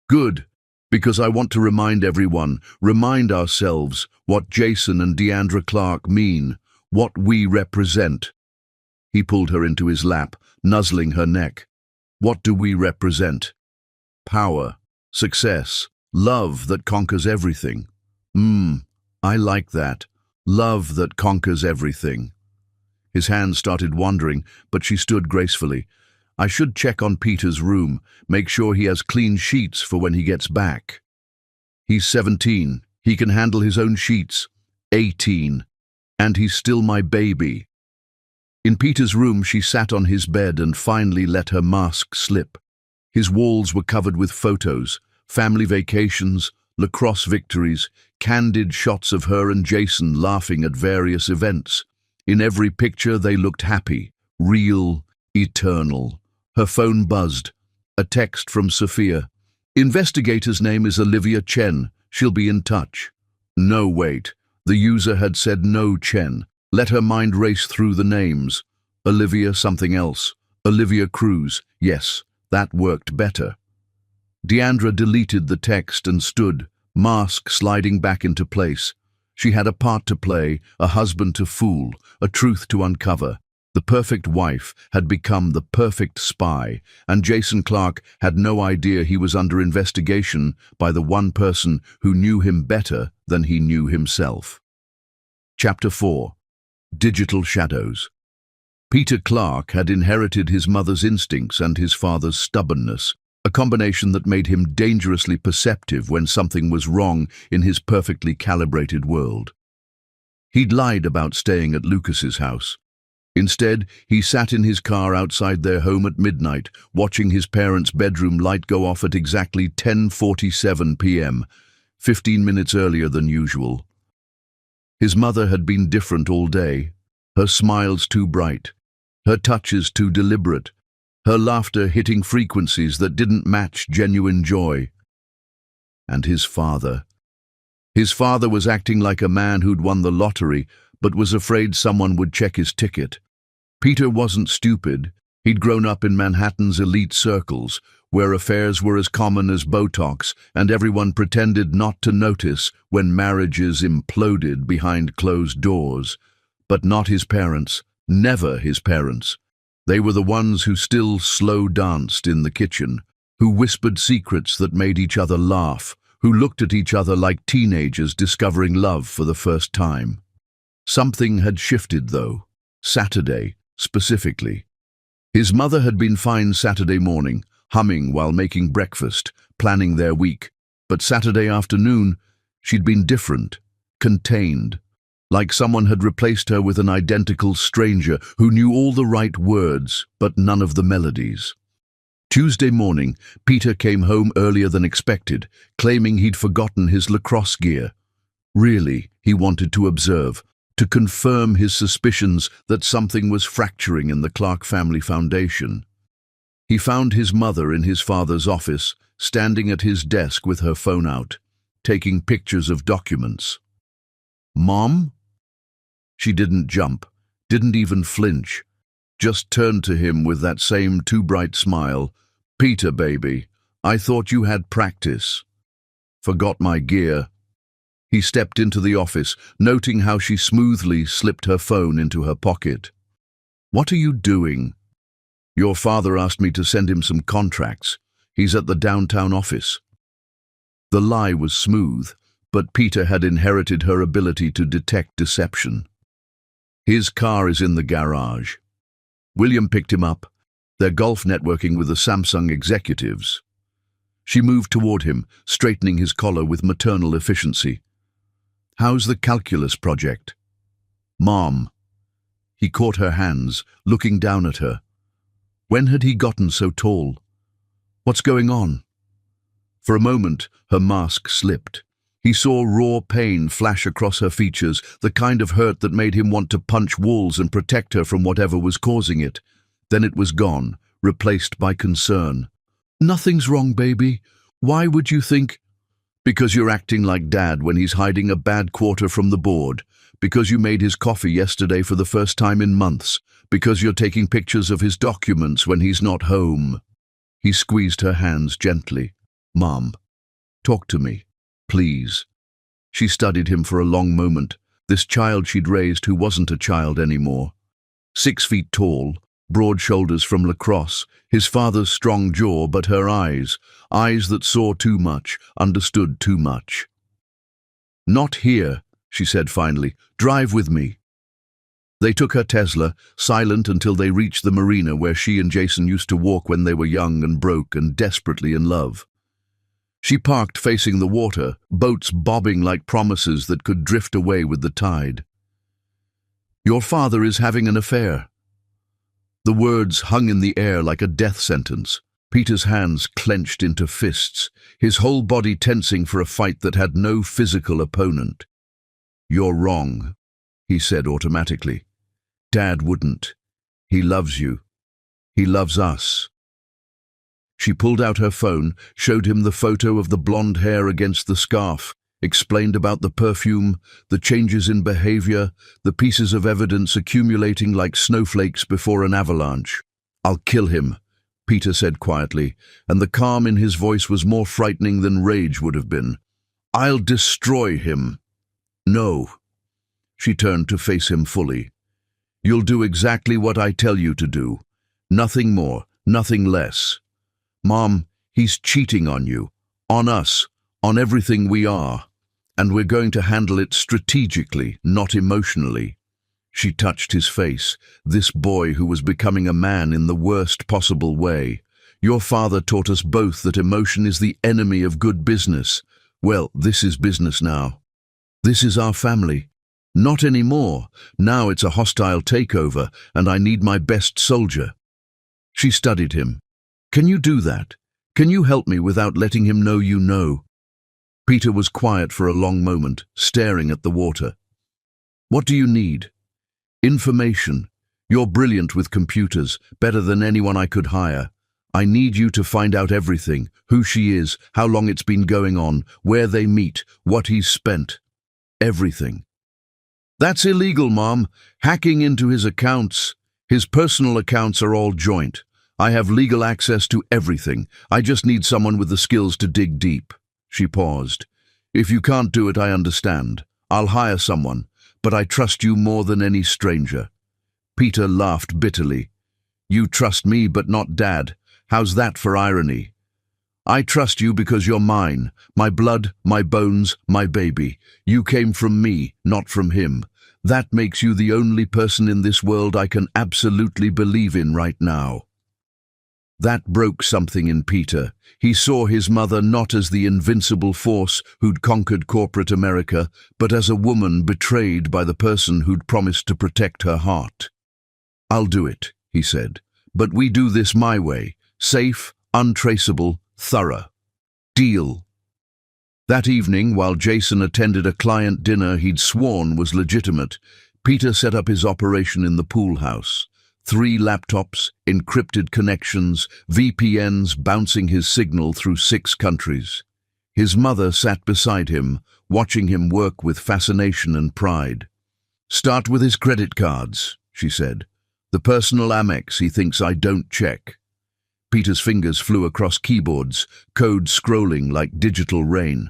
"Good, because I want to remind everyone, remind ourselves what Jason and Deandra Clark mean, what we represent." He pulled her into his lap, nuzzling her neck. "What do we represent? Power, success, love that conquers everything. I like that. Love that conquers everything." His hands started wandering, but she stood gracefully. "I should check on Peter's room, make sure he has clean sheets for when he gets back. He's 17. He can handle his own sheets. 18. And he's still my baby." In Peter's room, she sat on his bed and finally let her mask slip. His walls were covered with photos, family vacations, lacrosse victories, candid shots of her and Jason laughing at various events. In every picture they looked happy, real, eternal. Her phone buzzed. A text from Sophia. "Investigator's name is Olivia Chen. She'll be in touch." No, wait. The user had said no Chen. Let her mind race through the names. Olivia something else. Olivia Cruz. Yes, that worked better. Deandra deleted the text and stood, mask sliding back into place. She had a part to play, a husband to fool, a truth to uncover. The perfect wife had become the perfect spy, and Jason Clark had no idea he was under investigation by the one person who knew him better than he knew himself. Chapter 4. Digital Shadows. Peter Clark had inherited his mother's instincts and his father's stubbornness, a combination that made him dangerously perceptive when something was wrong in his perfectly calibrated world. He'd lied about staying at Lucas's house. Instead, he sat in his car outside their home at midnight, watching his parents' bedroom light go off at exactly 10:47 p.m., 15 minutes earlier than usual. His mother had been different all day, her smiles too bright, her touches too deliberate, her laughter hitting frequencies that didn't match genuine joy. And his father. His father was acting like a man who'd won the lottery, but was afraid someone would check his ticket. Peter wasn't stupid. He'd grown up in Manhattan's elite circles, where affairs were as common as Botox, and everyone pretended not to notice when marriages imploded behind closed doors. But not his parents, never his parents. They were the ones who still slow danced in the kitchen, who whispered secrets that made each other laugh, who looked at each other like teenagers discovering love for the first time. Something had shifted, though. Saturday, specifically. His mother had been fine Saturday morning, humming while making breakfast, planning their week. But Saturday afternoon, she'd been different, contained. Like someone had replaced her with an identical stranger who knew all the right words, but none of the melodies. Tuesday morning, Peter came home earlier than expected, claiming he'd forgotten his lacrosse gear. Really, he wanted to observe, to confirm his suspicions that something was fracturing in the Clark family foundation. He found his mother in his father's office, standing at his desk with her phone out, taking pictures of documents. "Mom?" She didn't jump, didn't even flinch, just turned to him with that same too bright smile. "Peter, baby, I thought you had practice." "Forgot my gear." He stepped into the office, noting how she smoothly slipped her phone into her pocket. "What are you doing?" "Your father asked me to send him some contracts. He's at the downtown office." The lie was smooth, but Peter had inherited her ability to detect deception. "His car is in the garage." William picked him up. They're golf networking with the Samsung executives. She moved toward him, straightening his collar with maternal efficiency. "How's the calculus project?" "Mom." He caught her hands, looking down at her. When had he gotten so tall? "What's going on?" For a moment, her mask slipped. He saw raw pain flash across her features, the kind of hurt that made him want to punch walls and protect her from whatever was causing it. Then it was gone, replaced by concern. "Nothing's wrong, baby. Why would you think—" "Because you're acting like Dad when he's hiding a bad quarter from the board. Because you made his coffee yesterday for the first time in months. Because you're taking pictures of his documents when he's not home." He squeezed her hands gently. "Mom, talk to me, please." She studied him for a long moment, this child she'd raised who wasn't a child anymore. 6 feet tall, broad shoulders from lacrosse, his father's strong jaw, but her eyes that saw too much, understood too much. "Not here," she said finally. "Drive with me." They took her Tesla, silent until they reached the marina where she and Jason used to walk when they were young and broke and desperately in love. She parked facing the water, boats bobbing like promises that could drift away with the tide. "Your father is having an affair." The words hung in the air like a death sentence. Peter's hands clenched into fists, his whole body tensing for a fight that had no physical opponent. "You're wrong," he said automatically. "Dad wouldn't. He loves you. He loves us." She pulled out her phone, showed him the photo of the blonde hair against the scarf, explained about the perfume, the changes in behavior, the pieces of evidence accumulating like snowflakes before an avalanche. "I'll kill him," Peter said quietly, and the calm in his voice was more frightening than rage would have been. "I'll destroy him." "No." She turned to face him fully. "You'll do exactly what I tell you to do. Nothing more, nothing less. Mom, he's cheating on you, on us, on everything we are. And we're going to handle it strategically, not emotionally." She touched his face, this boy who was becoming a man in the worst possible way. "Your father taught us both that emotion is the enemy of good business. Well, this is business now. This is our family. Not anymore. Now it's a hostile takeover, and I need my best soldier." She studied him. "Can you do that? Can you help me without letting him know you know?" Peter was quiet for a long moment, staring at the water. "What do you need?" "Information. You're brilliant with computers, better than anyone I could hire. I need you to find out everything, who she is, how long it's been going on, where they meet, what he's spent. Everything." "That's illegal, Mom. Hacking into his accounts. His personal accounts are all joint. I have legal access to everything. I just need someone with the skills to dig deep." She paused. "If you can't do it, I understand. I'll hire someone, but I trust you more than any stranger." Peter laughed bitterly. "You trust me, but not Dad. How's that for irony?" "I trust you because you're mine, my blood, my bones, my baby. You came from me, not from him. That makes you the only person in this world I can absolutely believe in right now." That broke something in Peter. He saw his mother not as the invincible force who'd conquered corporate America, but as a woman betrayed by the person who'd promised to protect her heart. "I'll do it," he said, "but we do this my way. Safe, untraceable, thorough. Deal." That evening, while Jason attended a client dinner he'd sworn was legitimate, Peter set up his operation in the pool house. 3 laptops, encrypted connections, VPNs bouncing his signal through 6 countries. His mother sat beside him, watching him work with fascination and pride. "Start with his credit cards," she said. "The personal Amex he thinks I don't check." Peter's fingers flew across keyboards, code scrolling like digital rain.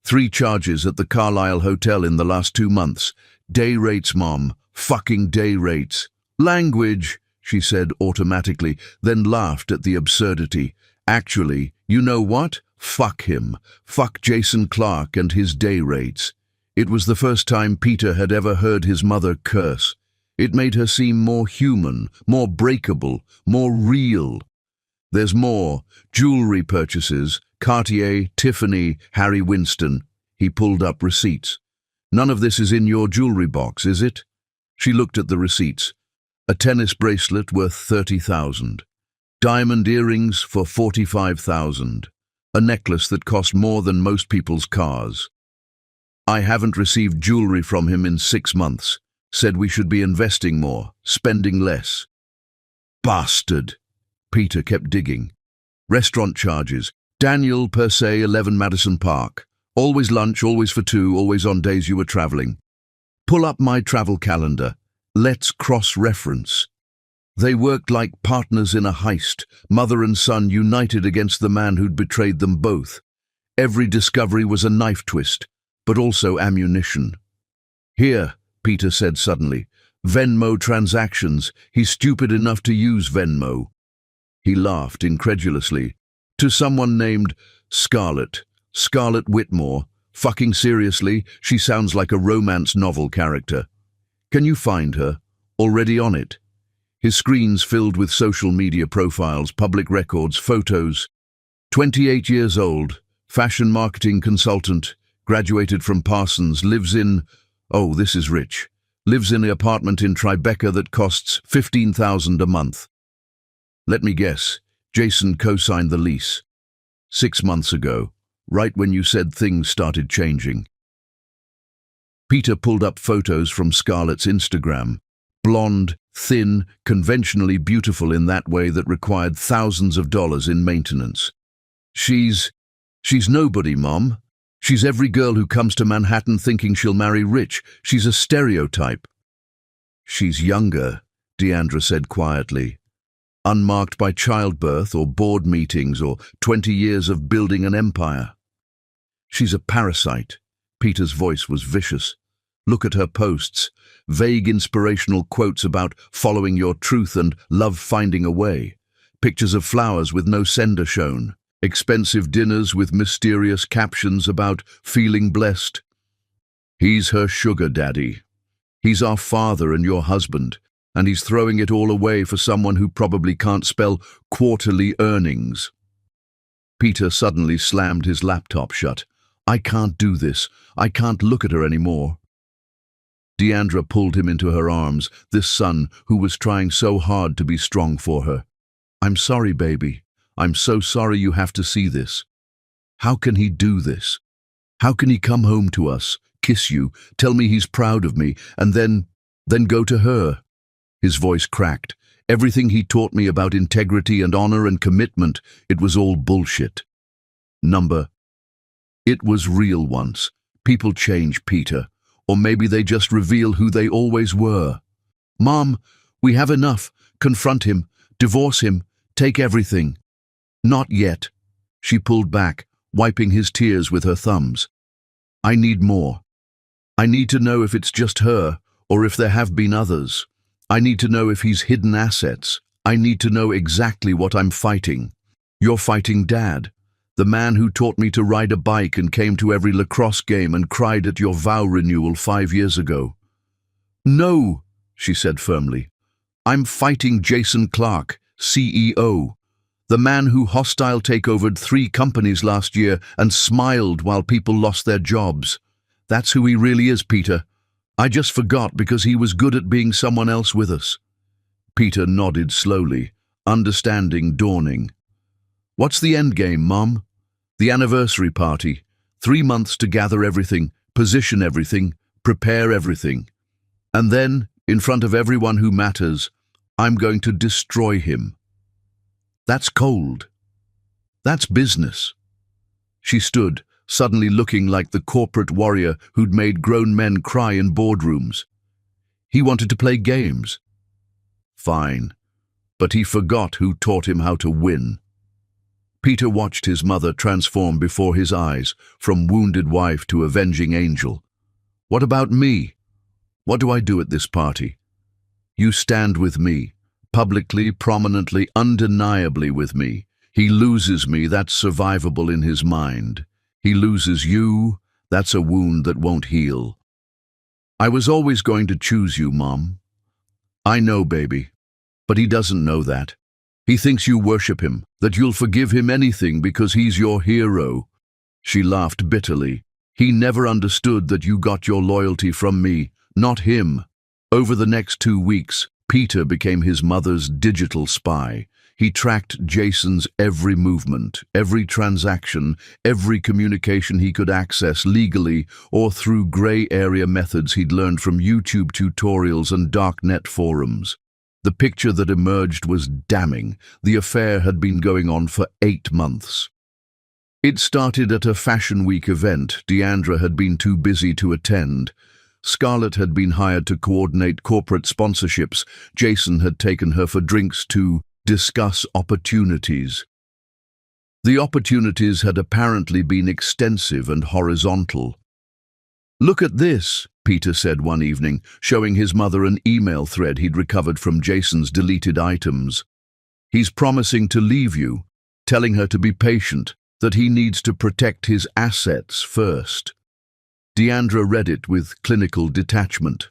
3 charges at the Carlisle Hotel in the last 2 months. Day rates, Mom. Fucking day rates. Language, she said automatically, then laughed at the absurdity. Actually, you know what? Fuck him. Fuck Jason Clark and his day rates. It was the first time Peter had ever heard his mother curse. It made her seem more human, more breakable, more real. There's more. Jewelry purchases. Cartier, Tiffany, Harry Winston. He pulled up receipts. None of this is in your jewelry box, is it? She looked at the receipts. A tennis bracelet worth $30,000. Diamond earrings for $45,000. A necklace that cost more than most people's cars. I haven't received jewelry from him in 6 months. Said we should be investing more, spending less. Bastard! Peter kept digging. Restaurant charges. Daniel per se, 11 Madison Park. Always lunch, always for 2, always on days you were traveling. Pull up my travel calendar. Let's cross-reference. They worked like partners in a heist, mother and son united against the man who'd betrayed them both. Every discovery was a knife twist, but also ammunition. Here, Peter said suddenly, Venmo transactions. He's stupid enough to use Venmo. He laughed incredulously. To someone named Scarlett Whitmore. Fucking seriously, she sounds like a romance novel character. Can you find her? Already on it? His screens filled with social media profiles, public records, photos. 28 years old, fashion marketing consultant, graduated from Parsons, lives in, oh, this is rich, lives in an apartment in Tribeca that costs $15,000 a month. Let me guess, Jason co-signed the lease. 6 months ago, right when you said things started changing. Peter pulled up photos from Scarlett's Instagram. Blonde, thin, conventionally beautiful in that way that required thousands of dollars in maintenance. She's nobody, Mom. She's every girl who comes to Manhattan thinking she'll marry rich. She's a stereotype. She's younger, Deandra said quietly. Unmarked by childbirth or board meetings or 20 years of building an empire. She's a parasite. Peter's voice was vicious. Look at her posts. Vague inspirational quotes about following your truth and love finding a way. Pictures of flowers with no sender shown. Expensive dinners with mysterious captions about feeling blessed. He's her sugar daddy. He's our father and your husband, and he's throwing it all away for someone who probably can't spell quarterly earnings. Peter suddenly slammed his laptop shut. I can't do this. I can't look at her anymore. Deandra pulled him into her arms, this son who was trying so hard to be strong for her. I'm sorry, baby. I'm so sorry you have to see this. How can he do this? How can he come home to us, kiss you, tell me he's proud of me, and then go to her? His voice cracked. Everything he taught me about integrity and honor and commitment, it was all bullshit. It was real once. People change, Peter. Or maybe they just reveal who they always were. Mom, we have enough. Confront him. Divorce him. Take everything. Not yet. She pulled back, wiping his tears with her thumbs. I need more. I need to know if it's just her, or if there have been others. I need to know if he's hidden assets. I need to know exactly what I'm fighting. You're fighting Dad. The man who taught me to ride a bike and came to every lacrosse game and cried at your vow renewal 5 years ago. No, she said firmly. I'm fighting Jason Clark, CEO. The man who hostile takeovered 3 companies last year and smiled while people lost their jobs. That's who he really is, Peter. I just forgot because he was good at being someone else with us. Peter nodded slowly, understanding dawning. What's the end game, Mom? The anniversary party. 3 months to gather everything, position everything, prepare everything. And then, in front of everyone who matters, I'm going to destroy him. That's cold. That's business. She stood, suddenly looking like the corporate warrior who'd made grown men cry in boardrooms. He wanted to play games. Fine. But he forgot who taught him how to win. Peter watched his mother transform before his eyes, from wounded wife to avenging angel. What about me? What do I do at this party? You stand with me, publicly, prominently, undeniably with me. He loses me, that's survivable in his mind. He loses you, that's a wound that won't heal. I was always going to choose you, Mom. I know, baby, but he doesn't know that. He thinks you worship him, that you'll forgive him anything because he's your hero. She laughed bitterly. He never understood that you got your loyalty from me, not him. Over the next 2 weeks, Peter became his mother's digital spy. He tracked Jason's every movement, every transaction, every communication he could access legally or through gray area methods he'd learned from YouTube tutorials and darknet forums. The picture that emerged was damning. The affair had been going on for 8 months. It started at a Fashion Week event Deandra had been too busy to attend. Scarlett had been hired to coordinate corporate sponsorships. Jason had taken her for drinks to discuss opportunities. The opportunities had apparently been extensive and horizontal. "Look at this," Peter said one evening, showing his mother an email thread he'd recovered from Jason's deleted items. "He's promising to leave you, telling her to be patient, that he needs to protect his assets first." Deandra read it with clinical detachment.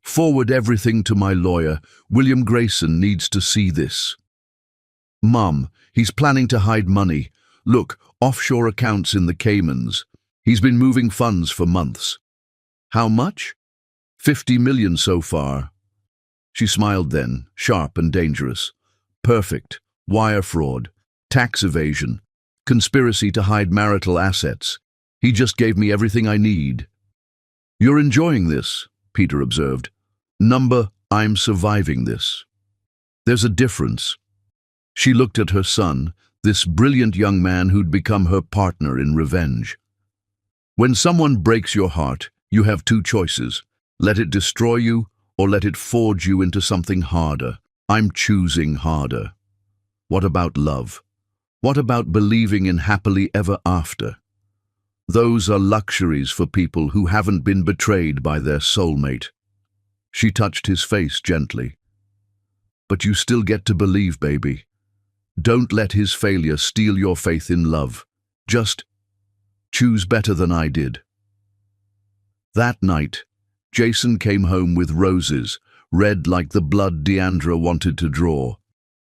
"Forward everything to my lawyer. William Grayson needs to see this." "Mum, he's planning to hide money. Look, offshore accounts in the Caymans. He's been moving funds for months." "How much?" "50 million so far." She smiled then, sharp and dangerous. "Perfect. Wire fraud, tax evasion, conspiracy to hide marital assets. He just gave me everything I need." "You're enjoying this," Peter observed. "I'm surviving this. There's a difference." She looked at her son, this brilliant young man who'd become her partner in revenge. "When someone breaks your heart, you have 2 choices. Let it destroy you, or let it forge you into something harder. I'm choosing harder." "What about love? What about believing in happily ever after?" "Those are luxuries for people who haven't been betrayed by their soulmate." She touched his face gently. "But you still get to believe, baby. Don't let his failure steal your faith in love. Just choose better than I did." That night, Jason came home with roses, red like the blood Deandra wanted to draw.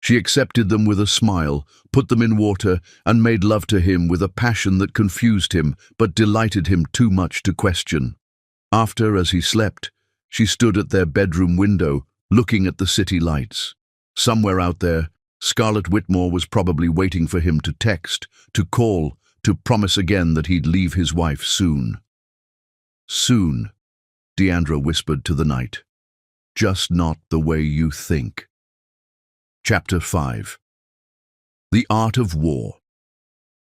She accepted them with a smile, put them in water, and made love to him with a passion that confused him but delighted him too much to question. After, as he slept, she stood at their bedroom window, looking at the city lights. Somewhere out there, Scarlett Whitmore was probably waiting for him to text, to call, to promise again that he'd leave his wife soon. "Soon," Deandra whispered to the night. "Just not the way you think." Chapter 5. The Art of War.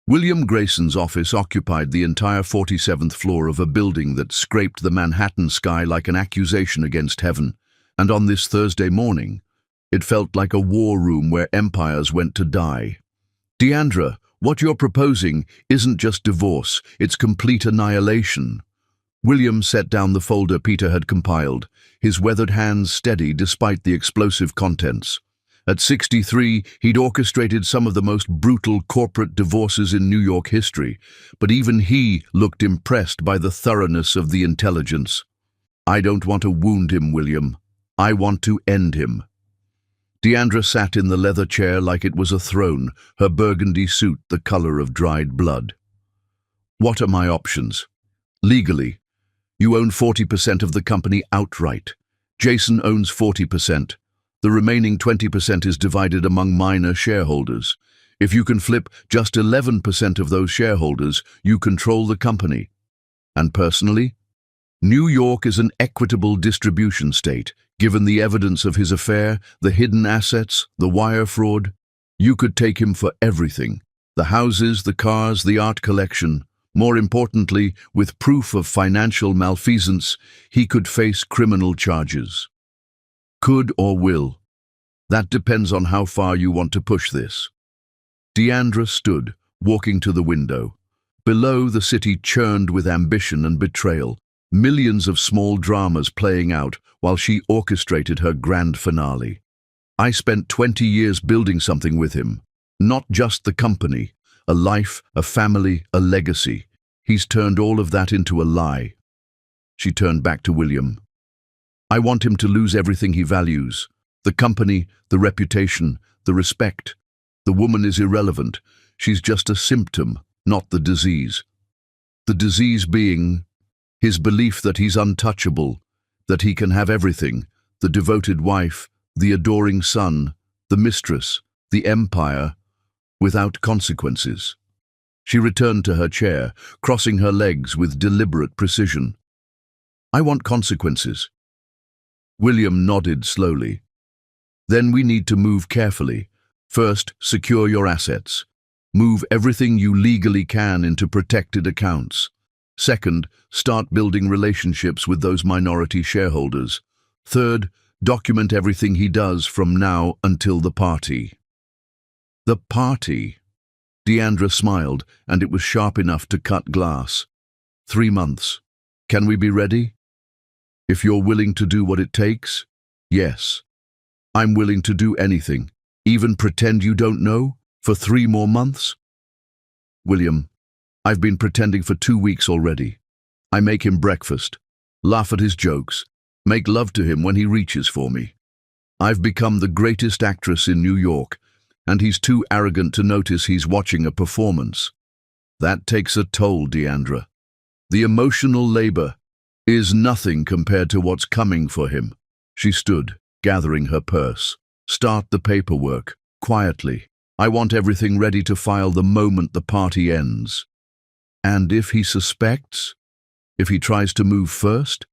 William Grayson's office occupied the entire 47th floor of a building that scraped the Manhattan sky like an accusation against heaven, and on this Thursday morning, it felt like a war room where empires went to die. "Deandra, what you're proposing isn't just divorce, it's complete annihilation." William set down the folder Peter had compiled, his weathered hands steady despite the explosive contents. At 63, he'd orchestrated some of the most brutal corporate divorces in New York history, but even he looked impressed by the thoroughness of the intelligence. "I don't want to wound him, William. I want to end him." Deandra sat in the leather chair like it was a throne, her burgundy suit the color of dried blood. "What are my options?" "Legally, you own 40% of the company outright. Jason owns 40%. The remaining 20% is divided among minor shareholders. If you can flip just 11% of those shareholders, you control the company. And personally, New York is an equitable distribution state. Given the evidence of his affair, the hidden assets, the wire fraud, you could take him for everything. The houses, the cars, the art collection. More importantly, with proof of financial malfeasance, he could face criminal charges. Could or will. That depends on how far you want to push this. Deandra stood, walking to the window. Below, the city churned with ambition and betrayal, millions of small dramas playing out while she orchestrated her grand finale. I spent 20 years building something with him. Not just the company, a life, a family, a legacy. He's turned all of that into a lie. She turned back to William. I want him to lose everything he values. The company, the reputation, the respect. The woman is irrelevant. She's just a symptom, not the disease. The disease being his belief that he's untouchable, that he can have everything, the devoted wife, the adoring son, the mistress, the empire, without consequences. She returned to her chair, crossing her legs with deliberate precision. I want consequences. William nodded slowly. Then we need to move carefully. First, secure your assets. Move everything you legally can into protected accounts. Second, start building relationships with those minority shareholders. Third, document everything he does from now until the party. The party. Deandra smiled, and it was sharp enough to cut glass. 3 months. Can we be ready? If you're willing to do what it takes, yes. I'm willing to do anything, even pretend you don't know, for 3 more months. William, I've been pretending for 2 weeks already. I make him breakfast, laugh at his jokes, make love to him when he reaches for me. I've become the greatest actress in New York, and he's too arrogant to notice he's watching a performance. That takes a toll, Deandra. The emotional labor is nothing compared to what's coming for him. She stood, gathering her purse. Start the paperwork, quietly. I want everything ready to file the moment the party ends. And if he suspects? If he tries to move first?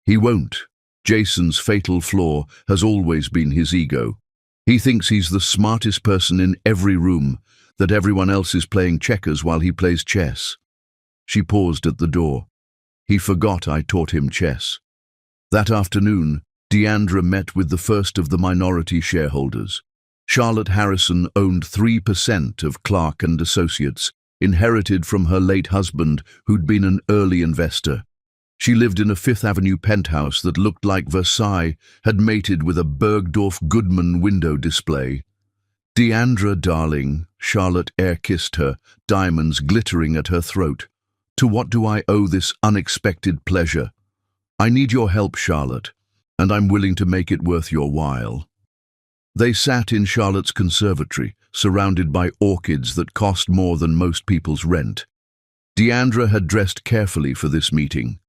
He won't. Jason's fatal flaw has always been his ego. He thinks he's the smartest person in every room, that everyone else is playing checkers while he plays chess. She paused at the door. He forgot I taught him chess. That afternoon, Deandra met with the first of the minority shareholders. Charlotte Harrison owned 3% of Clark and Associates, inherited from her late husband, who'd been an early investor. She lived in a Fifth Avenue penthouse that looked like Versailles, had mated with a Bergdorf Goodman window display. Deandra, darling, Charlotte air-kissed her, diamonds glittering at her throat. To what do I owe this unexpected pleasure? I need your help, Charlotte, and I'm willing to make it worth your while. They sat in Charlotte's conservatory, surrounded by orchids that cost more than most people's rent. Deandra had dressed carefully for this meeting.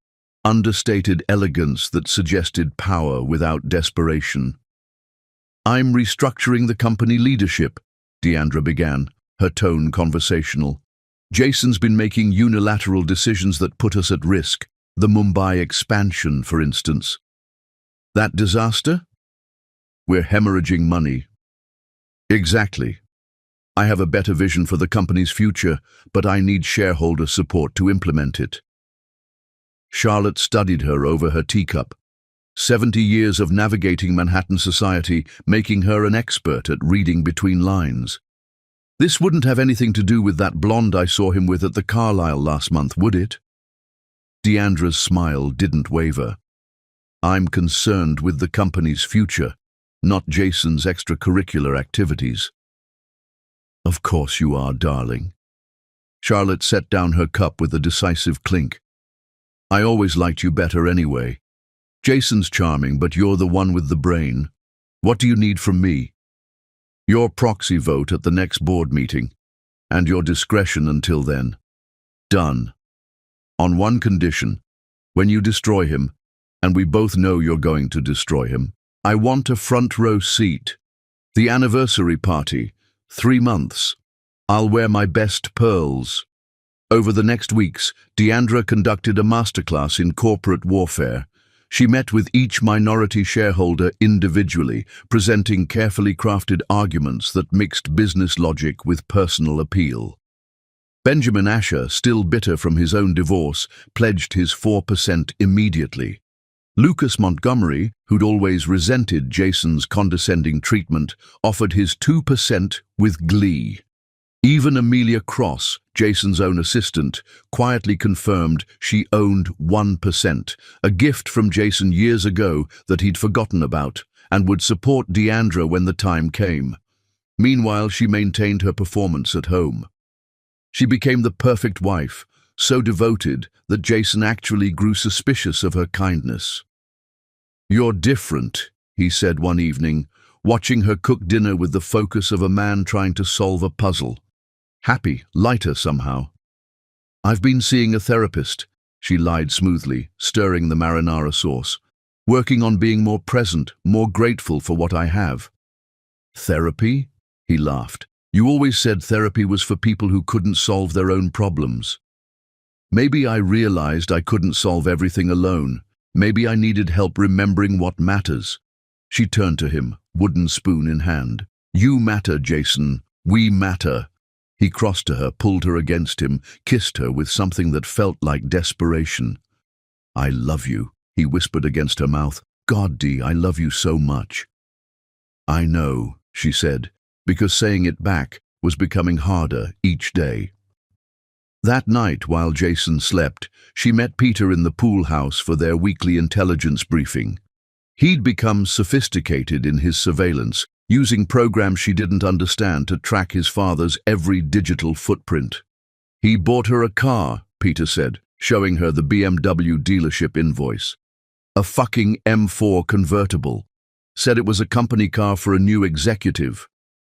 Understated elegance that suggested power without desperation. I'm restructuring the company leadership, Deandra began, her tone conversational. Jason's been making unilateral decisions that put us at risk, the Mumbai expansion, for instance. That disaster? We're hemorrhaging money. Exactly. I have a better vision for the company's future, but I need shareholder support to implement it. Charlotte studied her over her teacup. 70 years of navigating Manhattan society, making her an expert at reading between lines. This wouldn't have anything to do with that blonde I saw him with at the Carlisle last month, would it? Deandra's smile didn't waver. I'm concerned with the company's future, not Jason's extracurricular activities. Of course you are, darling. Charlotte set down her cup with a decisive clink. I always liked you better anyway. Jason's charming, but you're the one with the brain. What do you need from me? Your proxy vote at the next board meeting, and your discretion until then. Done. On one condition, when you destroy him, and we both know you're going to destroy him, I want a front row seat. The anniversary party, 3 months. I'll wear my best pearls. Over the next weeks, Deandra conducted a masterclass in corporate warfare. She met with each minority shareholder individually, presenting carefully crafted arguments that mixed business logic with personal appeal. Benjamin Asher, still bitter from his own divorce, pledged his 4% immediately. Lucas Montgomery, who'd always resented Jason's condescending treatment, offered his 2% with glee. Even Amelia Cross, Jason's own assistant, quietly confirmed she owned 1%, a gift from Jason years ago that he'd forgotten about, and would support Deandra when the time came. Meanwhile, she maintained her performance at home. She became the perfect wife, so devoted that Jason actually grew suspicious of her kindness. "You're different," he said one evening, watching her cook dinner with the focus of a man trying to solve a puzzle. Happy, lighter somehow. "I've been seeing a therapist," she lied smoothly, stirring the marinara sauce. "Working on being more present, more grateful for what I have." "Therapy?" He laughed. "You always said therapy was for people who couldn't solve their own problems." "Maybe I realized I couldn't solve everything alone. Maybe I needed help remembering what matters." She turned to him, wooden spoon in hand. "You matter, Jason. We matter." He crossed to her, pulled her against him, kissed her with something that felt like desperation. "I love you," he whispered against her mouth. "God, Dee, I love you so much." "I know," she said, because saying it back was becoming harder each day. That night, while Jason slept, she met Peter in the pool house for their weekly intelligence briefing. He'd become sophisticated in his surveillance, using programs she didn't understand to track his father's every digital footprint. "He bought her a car," Peter said, showing her the BMW dealership invoice. "A fucking M4 convertible. Said it was a company car for a new executive."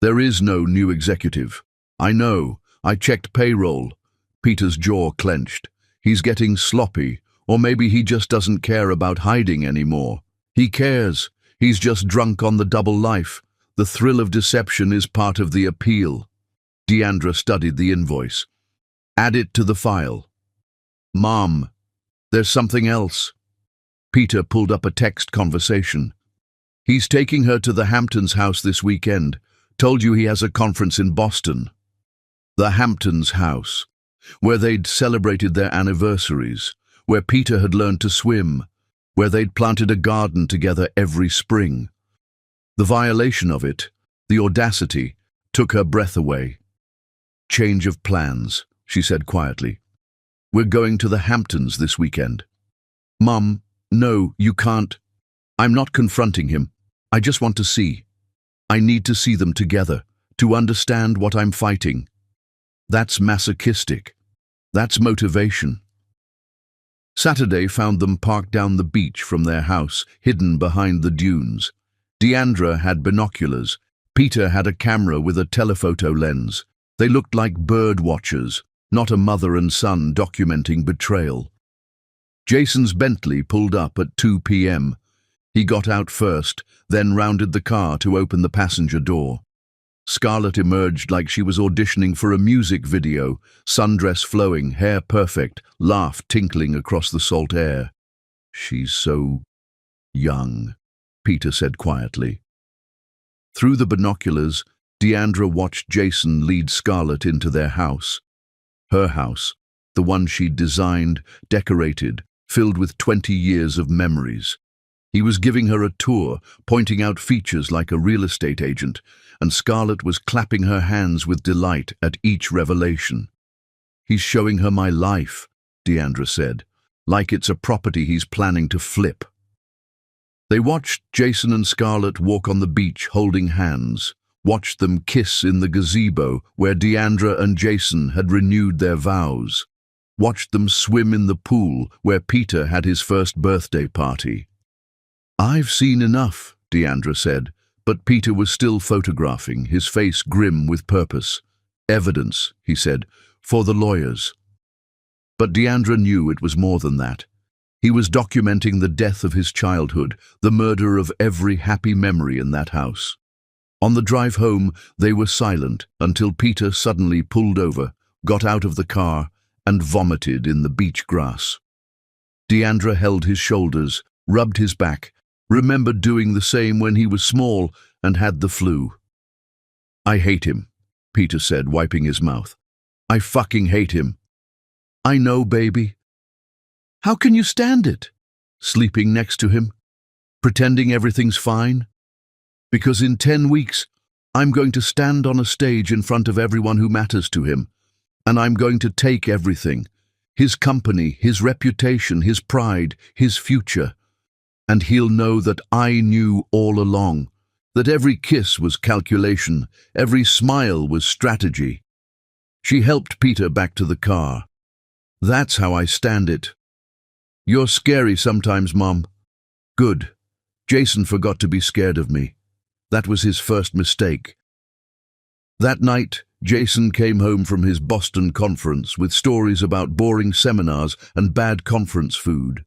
"There is no new executive." "I know. I checked payroll." Peter's jaw clenched. He's getting sloppy, or maybe he just doesn't care about hiding anymore. He cares. He's just drunk on the double life. The thrill of deception is part of the appeal. Deandra studied the invoice. "Add it to the file." "Mom, there's something else." Peter pulled up a text conversation. "He's taking her to the Hamptons house this weekend. Told you he has a conference in Boston." The Hamptons house, where they'd celebrated their anniversaries, where Peter had learned to swim, where they'd planted a garden together every spring. The violation of it, the audacity, took her breath away. "Change of plans," she said quietly. "We're going to the Hamptons this weekend." "Mum, no, you can't." "I'm not confronting him. I just want to see. I need to see them together, to understand what I'm fighting." That's masochistic. That's motivation. Saturday found them parked down the beach from their house, hidden behind the dunes. Deandra had binoculars. Peter had a camera with a telephoto lens. They looked like bird watchers, not a mother and son documenting betrayal. Jason's Bentley pulled up at 2 p.m. He got out first, then rounded the car to open the passenger door. Scarlett emerged like she was auditioning for a music video, sundress flowing, hair perfect, laugh tinkling across the salt air. "She's so young," Peter said quietly. Through the binoculars, Deandra watched Jason lead Scarlett into their house. Her house, the one she'd designed, decorated, filled with 20 years of memories. He was giving her a tour, pointing out features like a real estate agent, and Scarlett was clapping her hands with delight at each revelation. "He's showing her my life," Deandra said, "like it's a property he's planning to flip." They watched Jason and Scarlett walk on the beach holding hands, watched them kiss in the gazebo where Deandra and Jason had renewed their vows, watched them swim in the pool where Peter had his first birthday party. "I've seen enough," Deandra said, but Peter was still photographing, his face grim with purpose. "Evidence," he said, "for the lawyers." But Deandra knew it was more than that. He was documenting the death of his childhood, the murder of every happy memory in that house. On the drive home, they were silent until Peter suddenly pulled over, got out of the car, and vomited in the beach grass. Deandra held his shoulders, rubbed his back, remembered doing the same when he was small and had the flu. "I hate him," Peter said, wiping his mouth. "I fucking hate him." "I know, baby." "How can you stand it?" "Sleeping next to him, pretending everything's fine." "Because in 10 weeks, I'm going to stand on a stage in front of everyone who matters to him, and I'm going to take everything. His company, his reputation, his pride, his future. And he'll know that I knew all along, that every kiss was calculation, every smile was strategy. She helped Peter back to the car. That's how I stand it. You're scary sometimes, Mom. Good. Jason forgot to be scared of me. That was his first mistake. That night, Jason came home from his Boston conference with stories about boring seminars and bad conference food.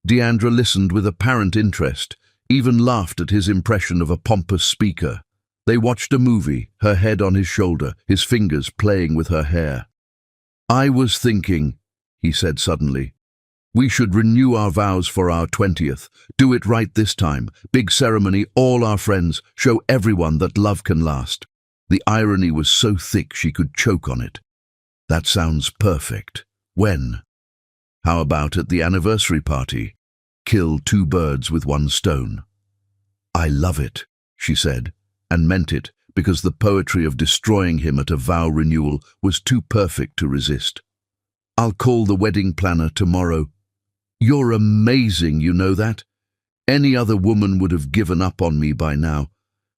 Deandra listened with apparent interest, even laughed at his impression of a pompous speaker. They watched a movie, her head on his shoulder, his fingers playing with her hair. I was thinking, he said suddenly, we should renew our vows for our 20th. Do it right this time. Big ceremony, all our friends. Show everyone that love can last. The irony was so thick she could choke on it. That sounds perfect. When? How about at the anniversary party? Kill two birds with one stone. I love it, she said, and meant it, because the poetry of destroying him at a vow renewal was too perfect to resist. I'll call the wedding planner tomorrow. You're amazing, you know that? Any other woman would have given up on me by now.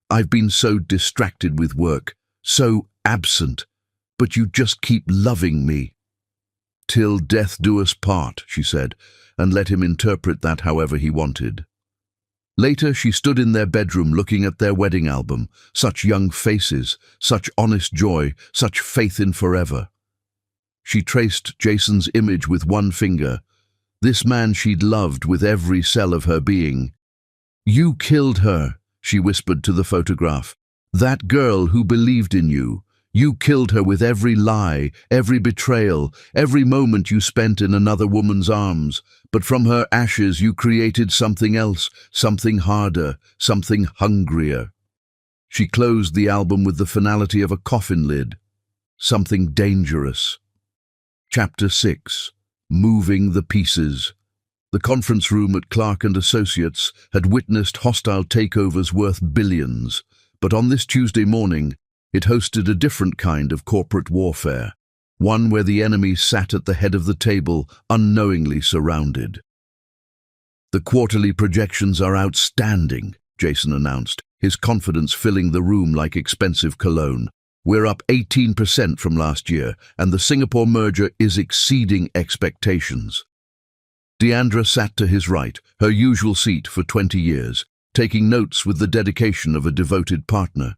I've been so distracted with work, so absent, but you just keep loving me. Till death do us part, she said, and let him interpret that however he wanted. Later, she stood in their bedroom looking at their wedding album. Such young faces, such honest joy, such faith in forever. She traced Jason's image with one finger, this man she'd loved with every cell of her being. You killed her, she whispered to the photograph. That girl who believed in you. You killed her with every lie, every betrayal, every moment you spent in another woman's arms. But from her ashes you created something else, something harder, something hungrier. She closed the album with the finality of a coffin lid. Something dangerous. Chapter 6. Moving the Pieces. The conference room at Clark & Associates had witnessed hostile takeovers worth billions, but on this Tuesday morning, it hosted a different kind of corporate warfare, one where the enemy sat at the head of the table, unknowingly surrounded. The quarterly projections are outstanding, Jason announced, his confidence filling the room like expensive cologne. We're up 18% from last year, and the Singapore merger is exceeding expectations. Deandra sat to his right, her usual seat for 20 years, taking notes with the dedication of a devoted partner.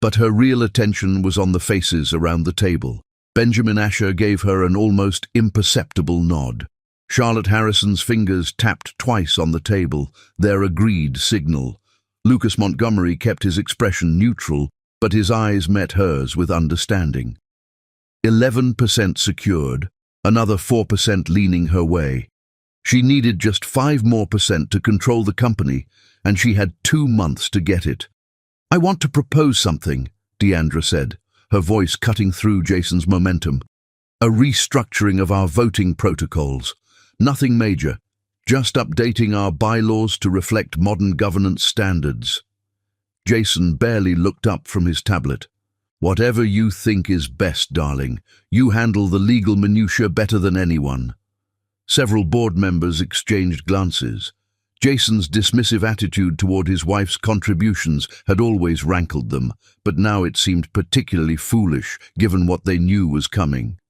But her real attention was on the faces around the table. Benjamin Asher gave her an almost imperceptible nod. Charlotte Harrison's fingers tapped twice on the table, their agreed signal. Lucas Montgomery kept his expression neutral, but his eyes met hers with understanding. 11% secured, another 4% leaning her way. She needed just 5% more to control the company, and she had 2 months to get it. I want to propose something, Deandra said, her voice cutting through Jason's momentum. A restructuring of our voting protocols. Nothing major, just updating our bylaws to reflect modern governance standards. Jason barely looked up from his tablet. Whatever you think is best, darling. You handle the legal minutiae better than anyone. Several board members exchanged glances. Jason's dismissive attitude toward his wife's contributions had always rankled them, but now it seemed particularly foolish, given what they knew was coming.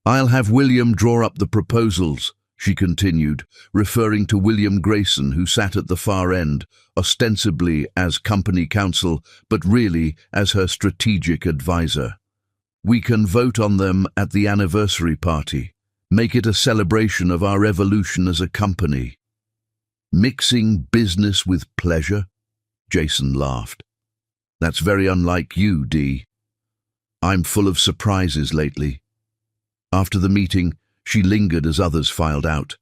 I'll have William draw up the proposals, she continued, referring to William Grayson, who sat at the far end, ostensibly as company counsel, but really as her strategic advisor. We can vote on them at the anniversary party. Make it a celebration of our evolution as a company. Mixing business with pleasure? Jason laughed. That's very unlike you, Dee. I'm full of surprises lately. After the meeting, she lingered as others filed out.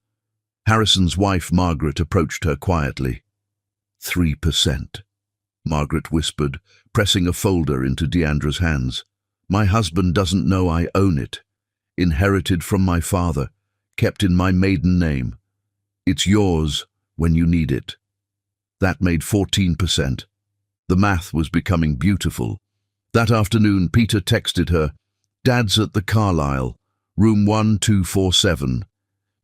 Harrison's wife, Margaret, approached her quietly. 3%, Margaret whispered, pressing a folder into Deandra's hands. My husband doesn't know I own it. Inherited from my father, kept in my maiden name. It's yours when you need it. That made 14%. The math was becoming beautiful. That afternoon, Peter texted her, "Dad's at the Carlisle, room 1247.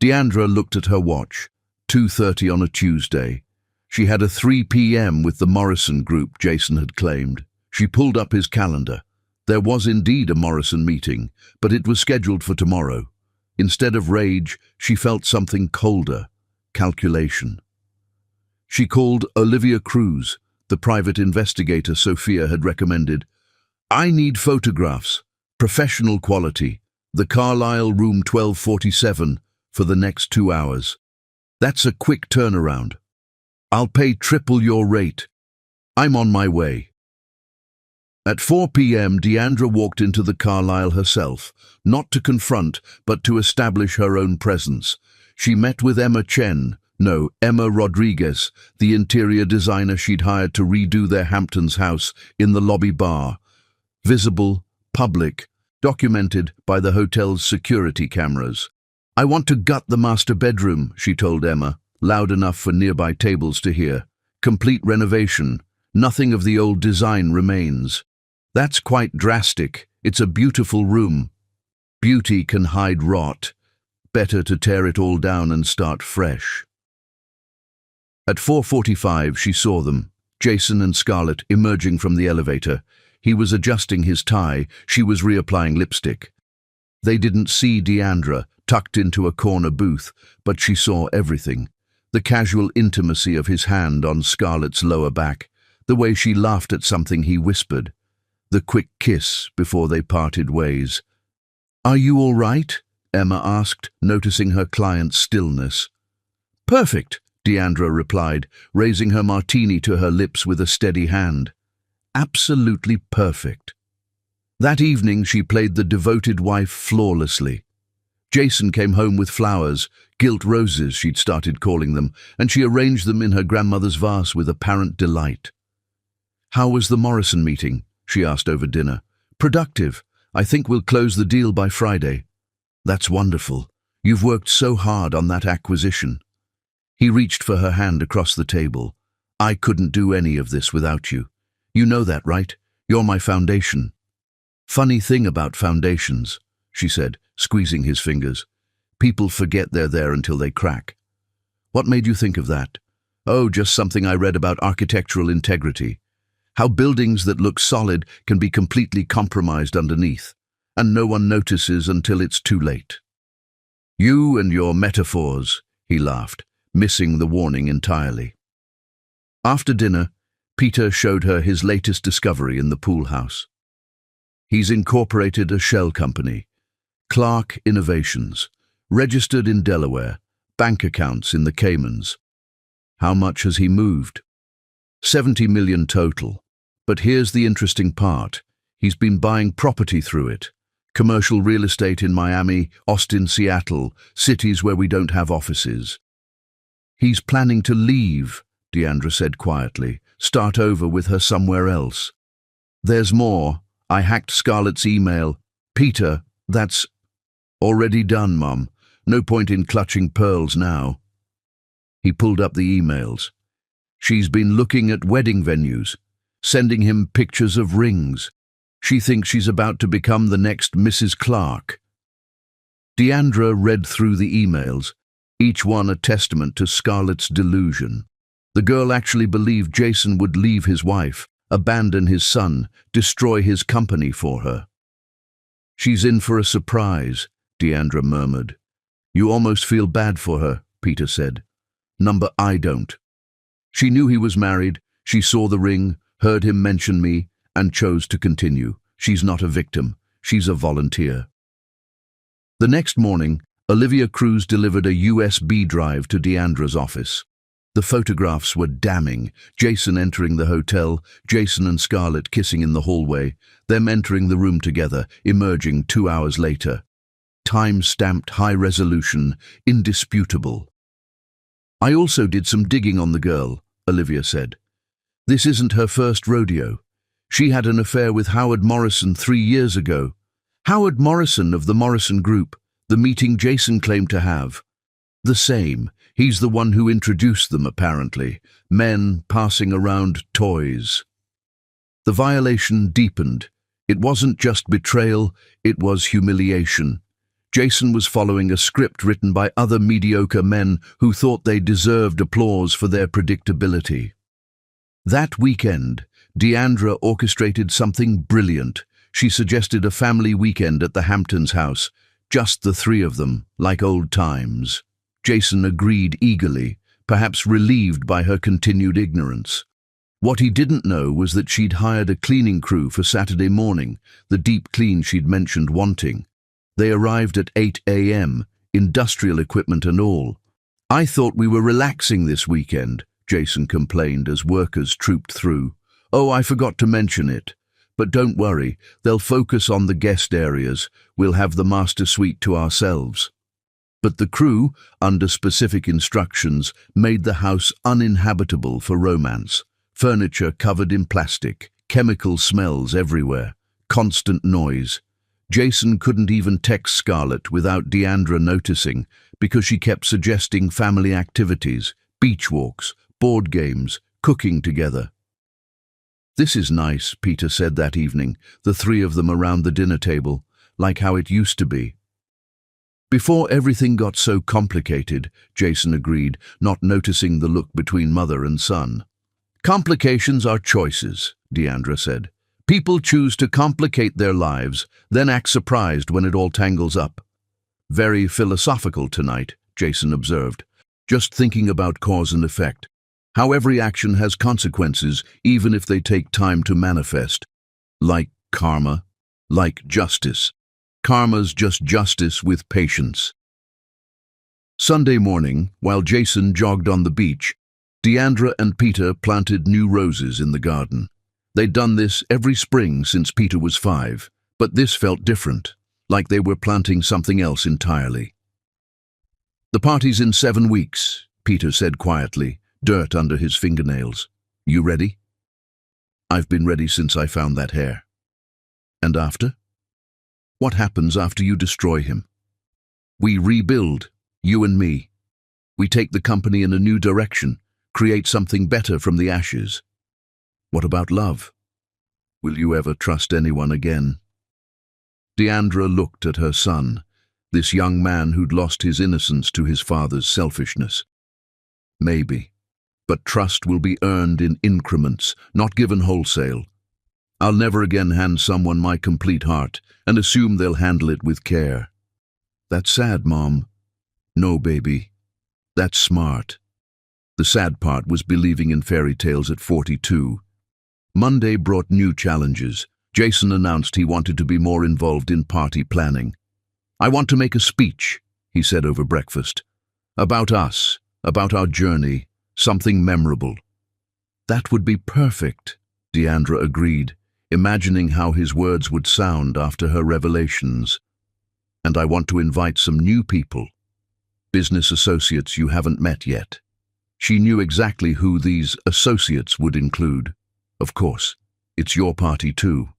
Deandra looked at her watch, 2:30 on a Tuesday. She had a 3 p.m. with the Morrison group Jason had claimed. She pulled up his calendar. There was indeed a Morrison meeting, but it was scheduled for tomorrow. Instead of rage, she felt something colder, calculation. She called Olivia Cruz, the private investigator Sophia had recommended. "I need photographs, professional quality, the Carlisle room 1247 for the next 2 hours. That's a quick turnaround. I'll pay triple your rate. I'm on my way." At 4 p.m., Deandra walked into the Carlisle herself, not to confront, but to establish her own presence. She met with Emma Rodriguez, the interior designer she'd hired to redo their Hamptons house, in the lobby bar. Visible, public, documented by the hotel's security cameras. "I want to gut the master bedroom," she told Emma, loud enough for nearby tables to hear. "Complete renovation. Nothing of the old design remains." "That's quite drastic. It's a beautiful room." "Beauty can hide rot. Better to tear it all down and start fresh." At 4:45 she saw them, Jason and Scarlett, emerging from the elevator. He was adjusting his tie, she was reapplying lipstick. They didn't see Deandra, tucked into a corner booth, but she saw everything. The casual intimacy of his hand on Scarlett's lower back, the way she laughed at something he whispered, the quick kiss before they parted ways. "Are you all right?" Emma asked, noticing her client's stillness. "Perfect," Deandra replied, raising her martini to her lips with a steady hand. "Absolutely perfect." That evening she played the devoted wife flawlessly. Jason came home with flowers, gilt roses she'd started calling them, and she arranged them in her grandmother's vase with apparent delight. "How was the Morrison meeting?" she asked over dinner. "Productive. I think we'll close the deal by Friday." "That's wonderful. You've worked so hard on that acquisition." He reached for her hand across the table. "I couldn't do any of this without you. You know that, right? You're my foundation." "Funny thing about foundations," she said, squeezing his fingers. "People forget they're there until they crack." "What made you think of that?" "Oh, just something I read about architectural integrity. How buildings that look solid can be completely compromised underneath, and no one notices until it's too late." "You and your metaphors," he laughed, missing the warning entirely. After dinner, Peter showed her his latest discovery in the pool house. He's incorporated a shell company, Clark Innovations, registered in Delaware, bank accounts in the Caymans. How much has he moved? 70 million total. But here's the interesting part. He's been buying property through it. Commercial real estate in Miami, Austin, Seattle, cities where we don't have offices. "He's planning to leave," Deandra said quietly, "start over with her somewhere else." "There's more. I hacked Scarlett's email. Peter, that's already done, Mum. No point in clutching pearls now." He pulled up the emails. "She's been looking at wedding venues, sending him pictures of rings. She thinks she's about to become the next Mrs. Clark." Deandra read through the emails, each one a testament to Scarlett's delusion. The girl actually believed Jason would leave his wife, abandon his son, destroy his company for her. "She's in for a surprise," Deandra murmured. "You almost feel bad for her," Peter said. I don't." She knew he was married, she saw the ring, heard him mention me, and chose to continue. She's not a victim, she's a volunteer. The next morning, Olivia Cruz delivered a USB drive to Deandra's office. The photographs were damning. Jason entering the hotel, Jason and Scarlett kissing in the hallway, them entering the room together, emerging 2 hours later. Time-stamped, high resolution, indisputable. "I also did some digging on the girl," Olivia said. "This isn't her first rodeo. She had an affair with Howard Morrison 3 years ago. Howard Morrison of the Morrison Group, the meeting Jason claimed to have. The same. He's the one who introduced them, apparently. Men passing around toys." The violation deepened, It wasn't just betrayal, it was humiliation. Jason was following a script written by other mediocre men who thought they deserved applause for their predictability. That weekend, Deandra orchestrated something brilliant. She suggested a family weekend at the Hamptons' house, just the three of them, like old times. Jason agreed eagerly, perhaps relieved by her continued ignorance. What he didn't know was that she'd hired a cleaning crew for Saturday morning, the deep clean she'd mentioned wanting. They arrived at 8 a.m., industrial equipment and all. "I thought we were relaxing this weekend," Jason complained as workers trooped through. "Oh, I forgot to mention it. But don't worry, they'll focus on the guest areas. We'll have the master suite to ourselves." But the crew, under specific instructions, made the house uninhabitable for romance. Furniture covered in plastic, chemical smells everywhere, constant noise. Jason couldn't even text Scarlett without Deandra noticing, because she kept suggesting family activities, beach walks, board games, cooking together. "This is nice," Peter said that evening, the three of them around the dinner table, like how it used to be. "Before everything got so complicated," Jason agreed, not noticing the look between mother and son. "Complications are choices," Deandra said. "People choose to complicate their lives, then act surprised when it all tangles up." "Very philosophical tonight," Jason observed. "Just thinking about cause and effect. How every action has consequences, even if they take time to manifest. Like karma, like justice. Karma's just justice with patience." Sunday morning, while Jason jogged on the beach, Deandra and Peter planted new roses in the garden. They'd done this every spring since Peter was 5, but this felt different, like they were planting something else entirely. "The party's in 7 weeks," Peter said quietly, dirt under his fingernails. "You ready?" "I've been ready since I found that hair." "And after?" "What happens after you destroy him?" "We rebuild, you and me. We take the company in a new direction, create something better from the ashes." "What about love? Will you ever trust anyone again?" Deandra looked at her son, this young man who'd lost his innocence to his father's selfishness. "Maybe, but trust will be earned in increments, not given wholesale. I'll never again hand someone my complete heart and assume they'll handle it with care." "That's sad, Mom." "No, baby. That's smart." The sad part was believing in fairy tales at 42. Monday brought new challenges. Jason announced he wanted to be more involved in party planning. "I want to make a speech," he said over breakfast. "About us, about our journey, something memorable." "That would be perfect," Deandra agreed, imagining how his words would sound after her revelations. "And I want to invite some new people, business associates you haven't met yet." She knew exactly who these associates would include. "Of course, it's your party too."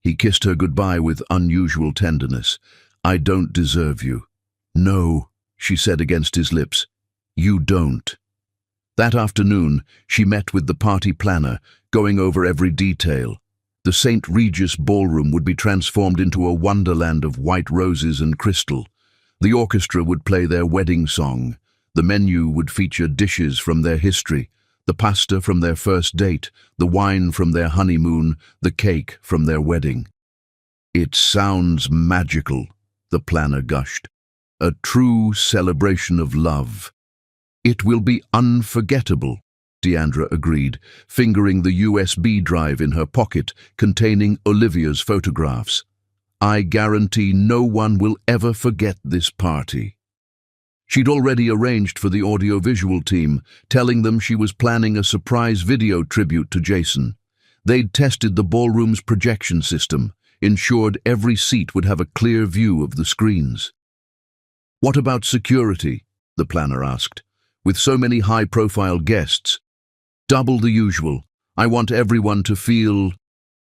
He kissed her goodbye with unusual tenderness. "I don't deserve you." "No," she said against his lips. "You don't." That afternoon, she met with the party planner, going over every detail. The St. Regis ballroom would be transformed into a wonderland of white roses and crystal. The orchestra would play their wedding song. The menu would feature dishes from their history, the pasta from their first date, the wine from their honeymoon, the cake from their wedding. "It sounds magical," the planner gushed. "A true celebration of love." "It will be unforgettable," Deandra agreed, fingering the USB drive in her pocket containing Olivia's photographs. "I guarantee no one will ever forget this party." She'd already arranged for the audiovisual team, telling them she was planning a surprise video tribute to Jason. They'd tested the ballroom's projection system, ensured every seat would have a clear view of the screens. "What about security?" the planner asked. "With so many high-profile guests." "Double the usual. I want everyone to feel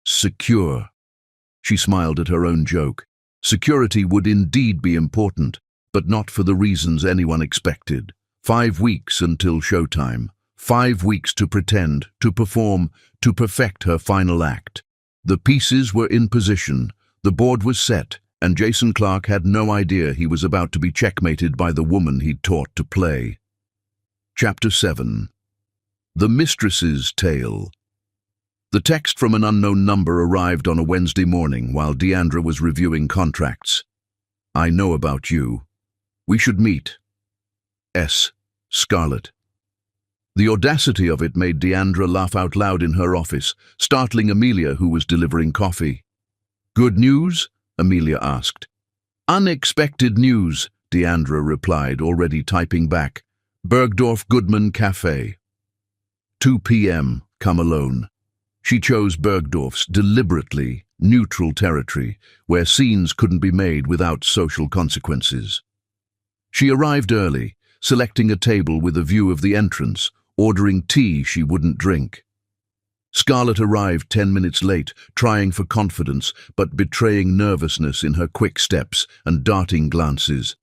secure." She smiled at her own joke. Security would indeed be important, but not for the reasons anyone expected. 5 weeks until showtime. 5 weeks to pretend, to perform, to perfect her final act. The pieces were in position, the board was set, and Jason Clarke had no idea he was about to be checkmated by the woman he'd taught to play. Chapter 7. The Mistress's Tale. The text from an unknown number arrived on a Wednesday morning while Deandra was reviewing contracts. I know about you. We should meet. S. Scarlett. The audacity of it made Deandra laugh out loud in her office, startling Amelia, who was delivering coffee. Good news? Amelia asked. Unexpected news, Deandra replied, already typing back. Bergdorf Goodman Cafe. 2 p.m. Come alone. She chose Bergdorf's deliberately neutral territory, where scenes couldn't be made without social consequences. She arrived early, selecting a table with a view of the entrance, ordering tea she wouldn't drink. Scarlett arrived 10 minutes late, trying for confidence but betraying nervousness in her quick steps and darting glances.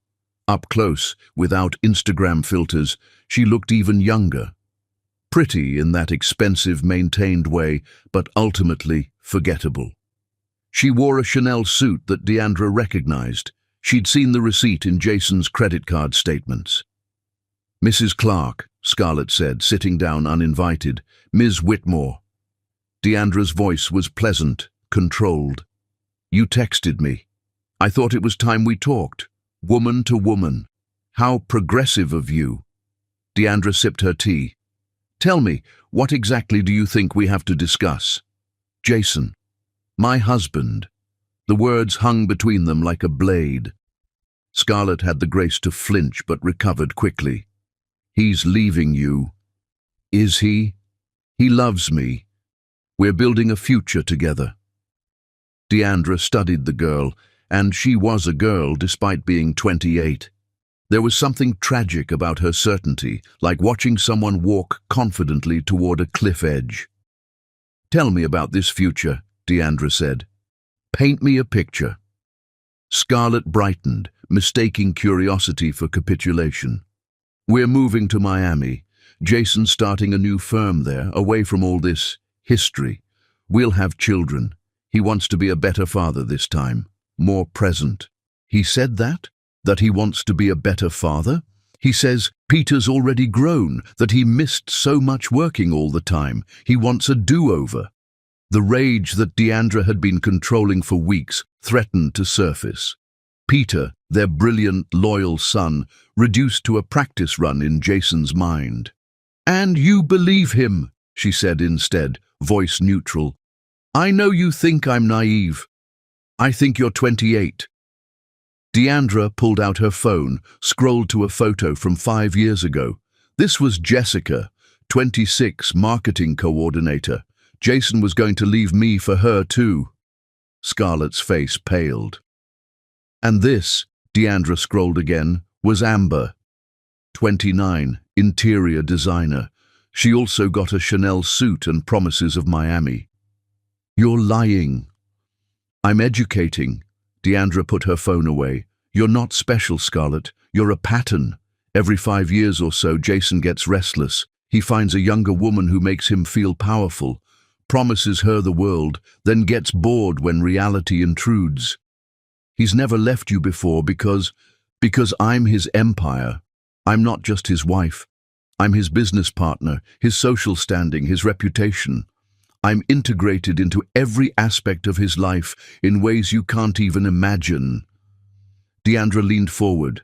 Up close, without Instagram filters, she looked even younger. Pretty in that expensive, maintained way, but ultimately forgettable. She wore a Chanel suit that Deandra recognized. She'd seen the receipt in Jason's credit card statements. Mrs. Clarke, Scarlett said, sitting down uninvited. Ms. Whitmore. Deandra's voice was pleasant, controlled. You texted me. I thought it was time we talked. Woman to woman. How progressive of you. Deandra sipped her tea. Tell me, what exactly do you think we have to discuss? Jason. My husband. The words hung between them like a blade. Scarlett had the grace to flinch but recovered quickly. He's leaving you. Is he? He loves me. We're building a future together. Deandra studied the girl, and she was a girl despite being 28. There was something tragic about her certainty, like watching someone walk confidently toward a cliff edge. Tell me about this future, Deandra said. Paint me a picture. Scarlett brightened, mistaking curiosity for capitulation. We're moving to Miami. Jason's starting a new firm there, away from all this history. We'll have children. He wants to be a better father this time, more present. He said that? That he wants to be a better father? He says Peter's already grown, that he missed so much working all the time. He wants a do-over. The rage that Deandra had been controlling for weeks threatened to surface. Peter, their brilliant, loyal son, reduced to a practice run in Jason's mind. And you believe him, she said instead, voice neutral. I know you think I'm naive. I think you're 28. Deandra pulled out her phone, scrolled to a photo from 5 years ago. This was Jessica, 26, marketing coordinator. Jason was going to leave me for her too. Scarlett's face paled. And this, Deandra scrolled again, was Amber, 29, interior designer. She also got a Chanel suit and promises of Miami. You're lying. I'm educating. Deandra put her phone away. You're not special, Scarlett. You're a pattern. Every 5 years or so, Jason gets restless. He finds a younger woman who makes him feel powerful, promises her the world, then gets bored when reality intrudes. He's never left you before because I'm his empire. I'm not just his wife. I'm his business partner, his social standing, his reputation. I'm integrated into every aspect of his life in ways you can't even imagine. Deandra leaned forward.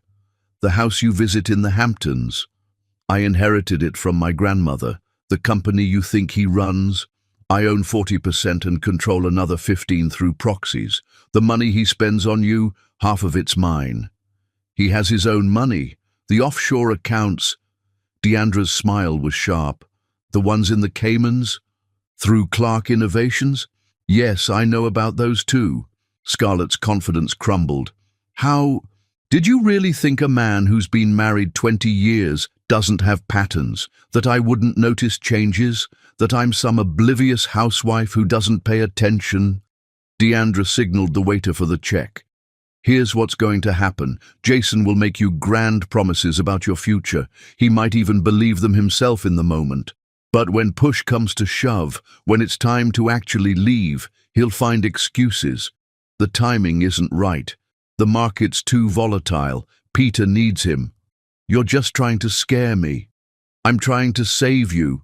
The house you visit in the Hamptons. I inherited it from my grandmother. The company you think he runs. I own 40% and control another 15% through proxies. The money he spends on you, half of it's mine. He has his own money. The offshore accounts. Deandra's smile was sharp. The ones in the Caymans? Through Clarke Innovations? Yes, I know about those too. Scarlett's confidence crumbled. How? Did you really think a man who's been married 20 years doesn't have patterns? That I wouldn't notice changes? That I'm some oblivious housewife who doesn't pay attention? Deandra signaled the waiter for the check. Here's what's going to happen. Jason will make you grand promises about your future. He might even believe them himself in the moment. But when push comes to shove, when it's time to actually leave, He'll find excuses. The timing isn't right. The market's too volatile. Peter needs him. You're just trying to scare me. I'm trying to save you.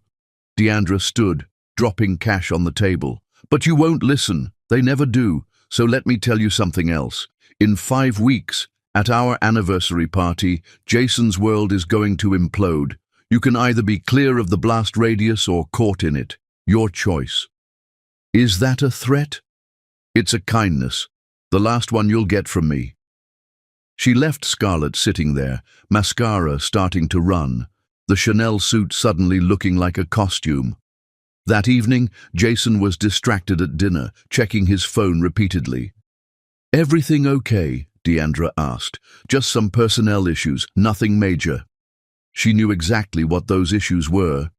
Deandra stood, dropping cash on the table. But you won't listen. They never do. So let me tell you something else. In 5 weeks, at our anniversary party, Jason's world is going to implode. You can either be clear of the blast radius or caught in it. Your choice. Is that a threat? It's a kindness. The last one you'll get from me. She left Scarlett sitting there, mascara starting to run, the Chanel suit suddenly looking like a costume. That evening, Jason was distracted at dinner, checking his phone repeatedly. Everything okay? Deandra asked. Just some personnel issues, nothing major. She knew exactly what those issues were.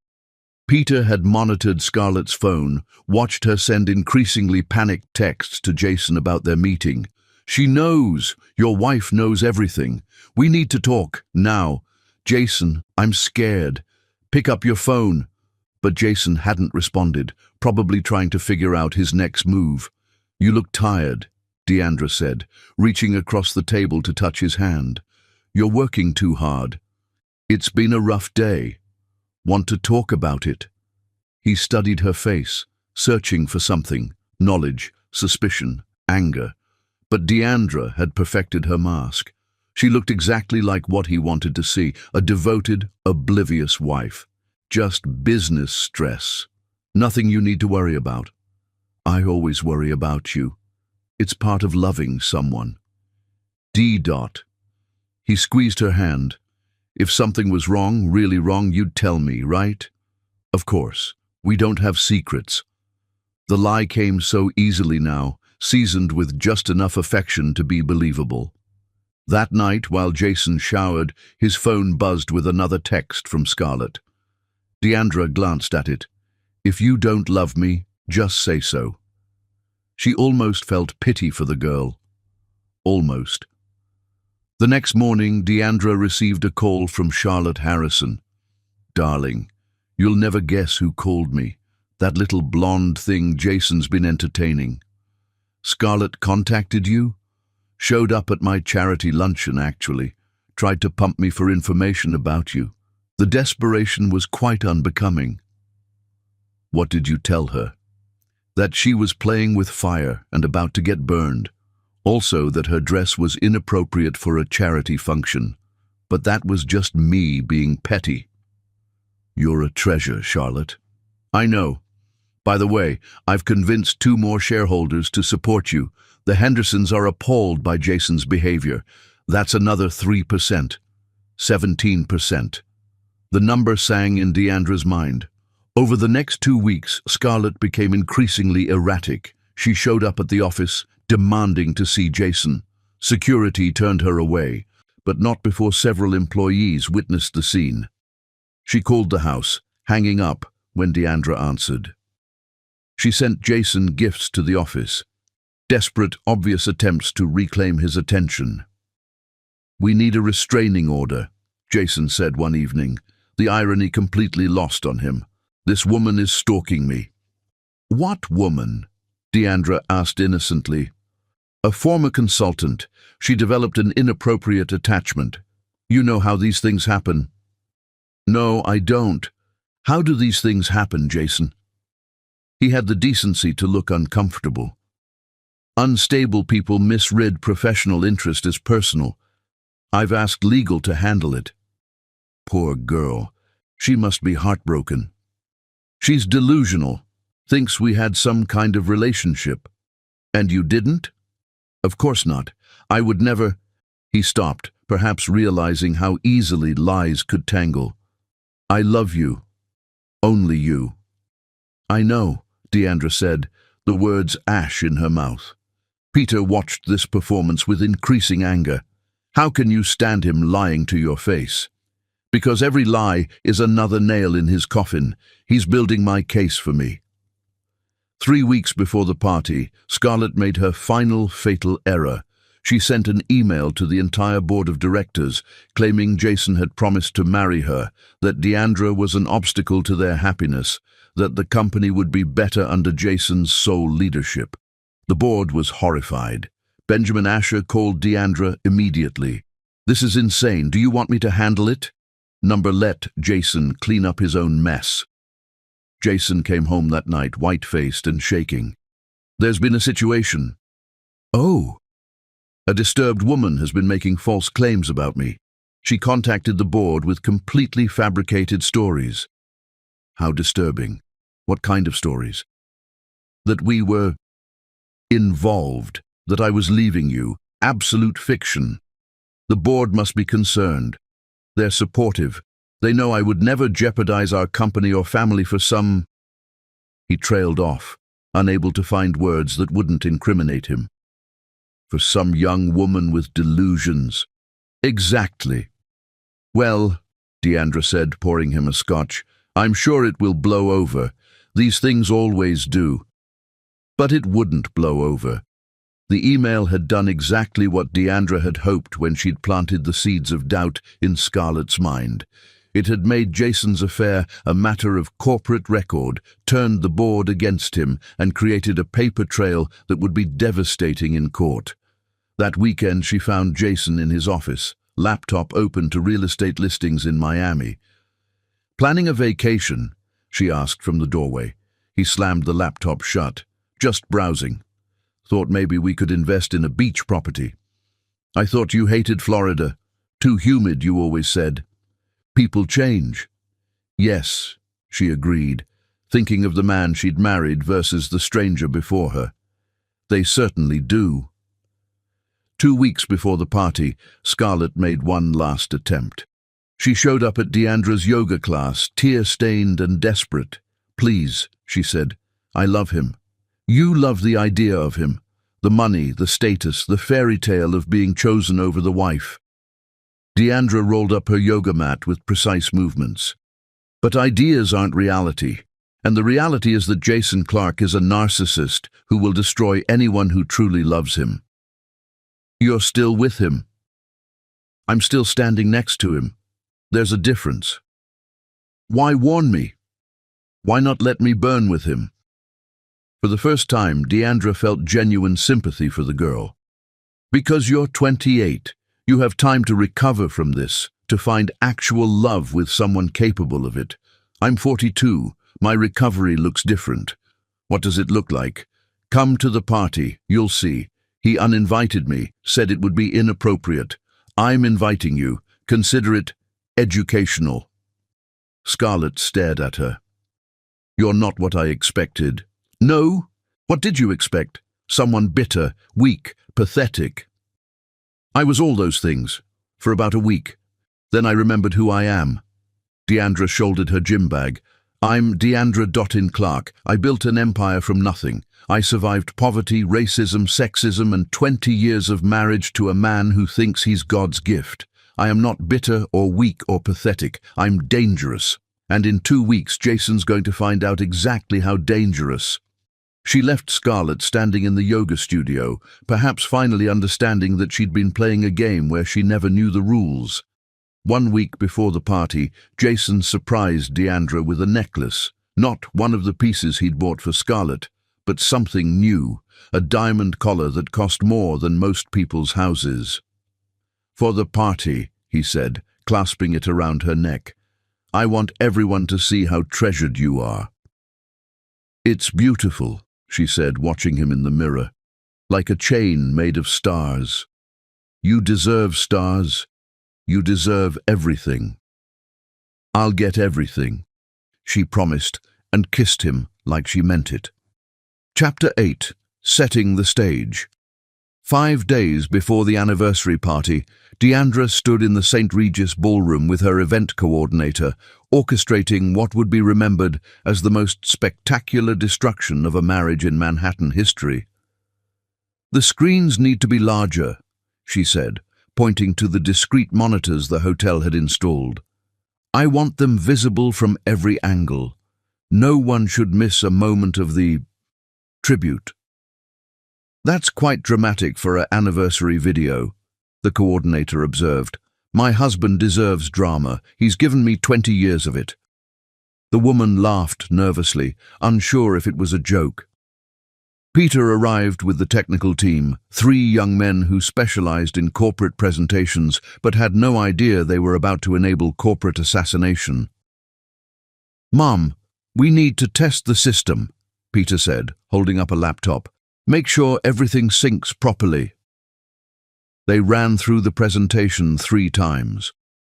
Peter had monitored Scarlett's phone, watched her send increasingly panicked texts to Jason about their meeting. She knows. Your wife knows everything. We need to talk, now. Jason, I'm scared. Pick up your phone. But Jason hadn't responded, probably trying to figure out his next move. You look tired, Deandra said, reaching across the table to touch his hand. You're working too hard. It's been a rough day. Want to talk about it? He studied her face, searching for something, knowledge, suspicion, anger. But Deandra had perfected her mask. She looked exactly like what he wanted to see, a devoted, oblivious wife. Just business stress. Nothing you need to worry about. I always worry about you. It's part of loving someone. D. He squeezed her hand. If something was wrong, really wrong, you'd tell me, right? Of course. We don't have secrets. The lie came so easily now, seasoned with just enough affection to be believable. That night, while Jason showered, his phone buzzed with another text from Scarlett. Deandra glanced at it. If you don't love me, just say so. She almost felt pity for the girl. Almost. The next morning, Deandra received a call from Charlotte Harrison. Darling, you'll never guess who called me. That little blonde thing Jason's been entertaining. Scarlett contacted you? Showed up at my charity luncheon, actually. Tried to pump me for information about you. The desperation was quite unbecoming. What did you tell her? That she was playing with fire and about to get burned. Also that her dress was inappropriate for a charity function. But that was just me being petty. You're a treasure, Charlotte. I know. By the way, I've convinced 2 more shareholders to support you. The Hendersons are appalled by Jason's behavior. That's another 3%. 17%. The number sang in Deandra's mind. Over the next 2 weeks, Scarlett became increasingly erratic. She showed up at the office, demanding to see Jason. Security turned her away, but not before several employees witnessed the scene. She called the house, hanging up when Deandra answered. She sent Jason gifts to the office. Desperate, obvious attempts to reclaim his attention. We need a restraining order, Jason said one evening, the irony completely lost on him. This woman is stalking me. What woman? Deandra asked innocently. A former consultant. She developed an inappropriate attachment. You know how these things happen. No, I don't. How do these things happen, Jason? He had the decency to look uncomfortable. Unstable people misread professional interest as personal. I've asked legal to handle it. Poor girl. She must be heartbroken. She's delusional. Thinks we had some kind of relationship. And you didn't? Of course not. I would never... He stopped, perhaps realizing how easily lies could tangle. I love you. Only you. I know, Deandra said, the words ash in her mouth. Peter watched this performance with increasing anger. How can you stand him lying to your face? Because every lie is another nail in his coffin. He's building my case for me. 3 weeks before the party, Scarlett made her final fatal error. She sent an email to the entire board of directors, claiming Jason had promised to marry her, that Deandra was an obstacle to their happiness, that the company would be better under Jason's sole leadership. The board was horrified. Benjamin Asher called Deandra immediately. "This is insane. Do you want me to handle it?" Let Jason clean up his own mess. Jason came home that night, white-faced and shaking. "There's been a situation." "Oh." "A disturbed woman has been making false claims about me. She contacted the board with completely fabricated stories." "How disturbing? What kind of stories?" "That we were involved, that I was leaving you. Absolute fiction. The board must be concerned. They're supportive. They know I would never jeopardize our company or family for some—" He trailed off, unable to find words that wouldn't incriminate him. "For some young woman with delusions." "Exactly." "Well," Deandra said, pouring him a scotch, "I'm sure it will blow over. These things always do." But it wouldn't blow over. The email had done exactly what Deandra had hoped when she'd planted the seeds of doubt in Scarlett's mind. It had made Jason's affair a matter of corporate record, turned the board against him, and created a paper trail that would be devastating in court. That weekend she found Jason in his office, laptop open to real estate listings in Miami. "Planning a vacation?" she asked from the doorway. He slammed the laptop shut. "Just browsing. Thought maybe we could invest in a beach property." "I thought you hated Florida. Too humid, you always said." "People change." "Yes," she agreed, thinking of the man she'd married versus the stranger before her. "They certainly do." 2 weeks before the party, Scarlett made one last attempt. She showed up at Deandra's yoga class, tear-stained and desperate. "Please," she said, "I love him. You love the idea of him, the money, the status, the fairy tale of being chosen over the wife." Deandra rolled up her yoga mat with precise movements. "But ideas aren't reality, and the reality is that Jason Clarke is a narcissist who will destroy anyone who truly loves him." "You're still with him." "I'm still standing next to him. There's a difference." "Why warn me? Why not let me burn with him?" For the first time, Deandra felt genuine sympathy for the girl. "Because you're 28. You have time to recover from this, to find actual love with someone capable of it. I'm 42. My recovery looks different." "What does it look like?" "Come to the party. You'll see. He uninvited me, said it would be inappropriate. I'm inviting you. Consider it educational." Scarlett stared at her. "You're not what I expected." "No? What did you expect? Someone bitter, weak, pathetic." "I was all those things, for about a week. Then I remembered who I am." Deandra shouldered her gym bag. "I'm Deandra Clarke. I built an empire from nothing. I survived poverty, racism, sexism, and 20 years of marriage to a man who thinks he's God's gift. I am not bitter or weak or pathetic. I'm dangerous. And in 2 weeks, Jason's going to find out exactly how dangerous." She left Scarlett standing in the yoga studio, perhaps finally understanding that she'd been playing a game where she never knew the rules. 1 week before the party, Jason surprised Deandra with a necklace, not one of the pieces he'd bought for Scarlett, but something new, a diamond collar that cost more than most people's houses. "For the party," he said, clasping it around her neck. "I want everyone to see how treasured you are." "It's beautiful," she said, watching him in the mirror, "like a chain made of stars. You deserve stars. You deserve everything." "I'll get everything," she promised, and kissed him like she meant it. Chapter 8. Setting the Stage. 5 days before the anniversary party, Deandra stood in the St. Regis ballroom with her event coordinator, orchestrating what would be remembered as the most spectacular destruction of a marriage in Manhattan history. "The screens need to be larger," she said, pointing to the discrete monitors the hotel had installed. "I want them visible from every angle. No one should miss a moment of the tribute." "That's quite dramatic for an anniversary video," the coordinator observed. "My husband deserves drama. He's given me 20 years of it." The woman laughed nervously, unsure if it was a joke. Peter arrived with the technical team, 3 young men who specialized in corporate presentations but had no idea they were about to enable corporate assassination. "Mom, we need to test the system," Peter said, holding up a laptop. "Make sure everything syncs properly." They ran through the presentation 3 times.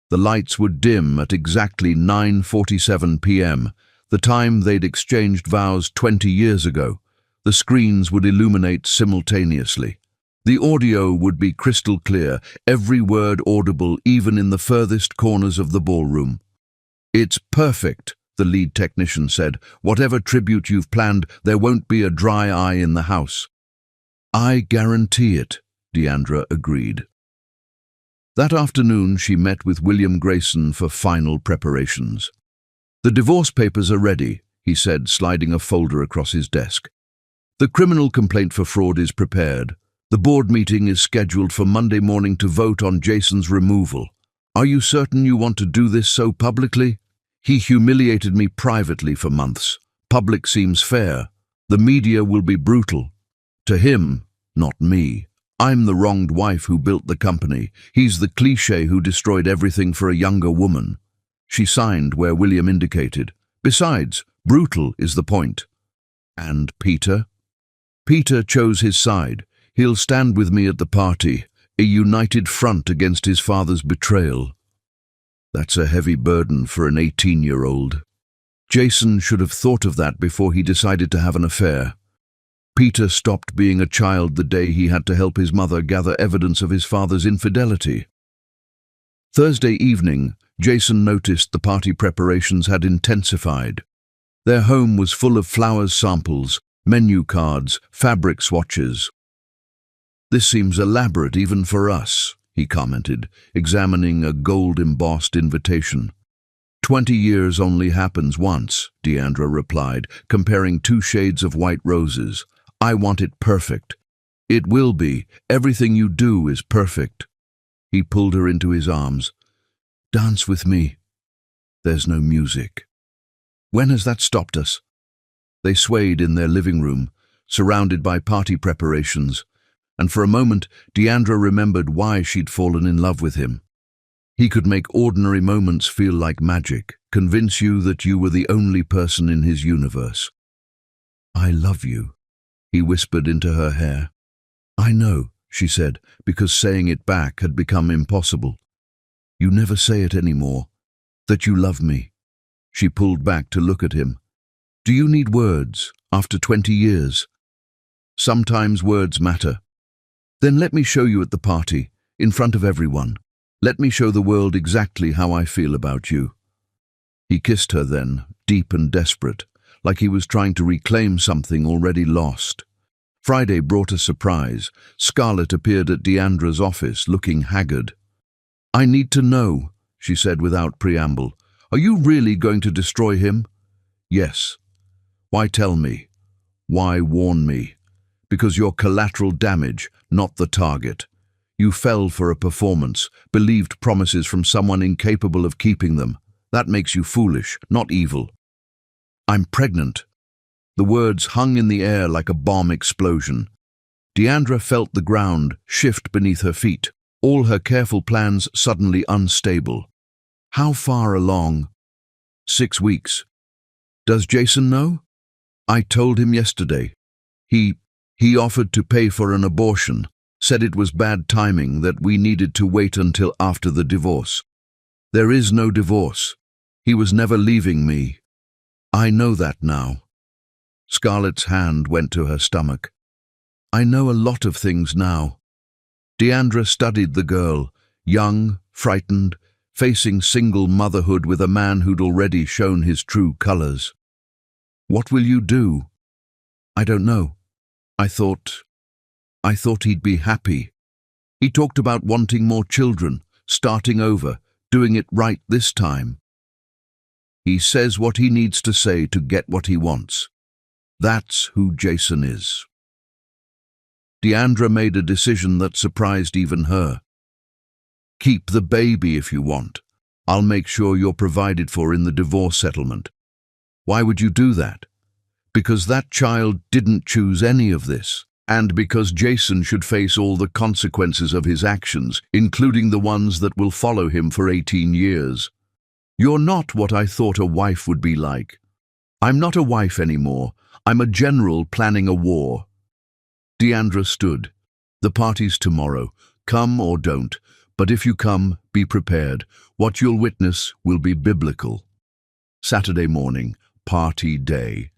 The lights would dim at exactly 9:47 p.m., the time they'd exchanged vows 20 years ago. The screens would illuminate simultaneously. The audio would be crystal clear, every word audible even in the furthest corners of the ballroom. "It's perfect," the lead technician said. "Whatever tribute you've planned, there won't be a dry eye in the house." "I guarantee it," Deandra agreed. That afternoon, she met with William Grayson for final preparations. "The divorce papers are ready," he said, sliding a folder across his desk. "The criminal complaint for fraud is prepared. The board meeting is scheduled for Monday morning to vote on Jason's removal. Are you certain you want to do this so publicly? He humiliated me privately for months. Public seems fair. The media will be brutal. To him, not me. I'm the wronged wife who built the company. He's the cliché who destroyed everything for a younger woman." She signed where William indicated. "Besides, brutal is the point." "And Peter?" "Peter chose his side. He'll stand with me at the party, a united front against his father's betrayal." That's a heavy burden for an 18-year-old. Jason should have thought of that before he decided to have an affair. Peter stopped being a child the day he had to help his mother gather evidence of his father's infidelity. Thursday evening, Jason noticed the party preparations had intensified. Their home was full of flowers samples, menu cards, fabric swatches. "This seems elaborate even for us," he commented, examining a gold-embossed invitation. 20 years only happens once," Deandra replied, comparing 2 shades of white roses. "I want it perfect." "It will be. Everything you do is perfect." He pulled her into his arms. "Dance with me." "There's no music." "When has that stopped us?" They swayed in their living room, surrounded by party preparations, and for a moment Deandra remembered why she'd fallen in love with him. He could make ordinary moments feel like magic, convince you that you were the only person in his universe. "I love you," he whispered into her hair. "I know," she said, because saying it back had become impossible. "You never say it anymore. That you love me." She pulled back to look at him. "Do you need words, after 20 years? Sometimes words matter." "Then let me show you at the party, in front of everyone. Let me show the world exactly how I feel about you." He kissed her then, deep and desperate, like he was trying to reclaim something already lost. Friday brought a surprise. Scarlett appeared at Deandra's office, looking haggard. "I need to know," she said without preamble. "Are you really going to destroy him?" "Yes." "Why tell me? Why warn me?" "Because you're collateral damage, not the target. You fell for a performance, believed promises from someone incapable of keeping them. That makes you foolish, not evil." "I'm pregnant." The words hung in the air like a bomb explosion. Deandra felt the ground shift beneath her feet, all her careful plans suddenly unstable. "How far along?" 6 weeks. "Does Jason know?" "I told him yesterday. He offered to pay for an abortion, said it was bad timing, that we needed to wait until after the divorce." "There is no divorce. He was never leaving me." "I know that now." Scarlett's hand went to her stomach. "I know a lot of things now." Deandra studied the girl, young, frightened, facing single motherhood with a man who'd already shown his true colors. "What will you do?" "I don't know. I thought he'd be happy. He talked about wanting more children, starting over, doing it right this time." "He says what he needs to say to get what he wants. That's who Jason is." Deandra made a decision that surprised even her. "Keep the baby if you want. I'll make sure you're provided for in the divorce settlement." "Why would you do that?" because that child didn't choose any of this, and because Jason should face all the consequences of his actions, including the ones that will follow him for 18 years. You're not what I thought a wife would be like. I'm not a wife anymore. I'm a general planning a war. Deandra stood. The party's tomorrow. Come or don't. But if you come, be prepared. What you'll witness will be biblical. Saturday morning, party day.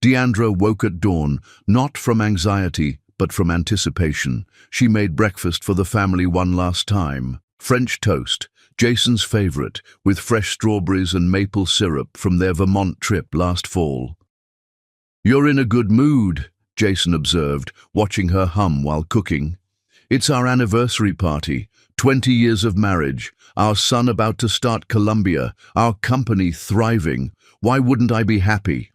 Deandra woke at dawn, not from anxiety, but from anticipation. She made breakfast for the family one last time. French toast, Jason's favorite, with fresh strawberries and maple syrup from their Vermont trip last fall. "You're in a good mood," Jason observed, watching her hum while cooking. "It's our anniversary party, 20 years of marriage, our son about to start Columbia, our company thriving. Why wouldn't I be happy?"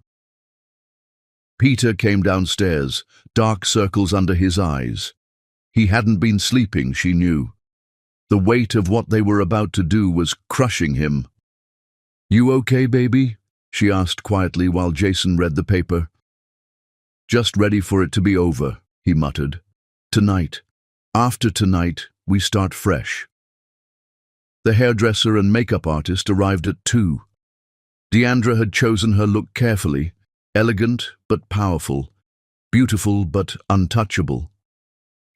Peter came downstairs, dark circles under his eyes. He hadn't been sleeping, she knew. The weight of what they were about to do was crushing him. "You okay, baby?" she asked quietly while Jason read the paper. "Just ready for it to be over," he muttered. "Tonight. After tonight, we start fresh." The hairdresser and makeup artist arrived at 2. Deandra had chosen her look carefully, elegant but powerful, beautiful but untouchable.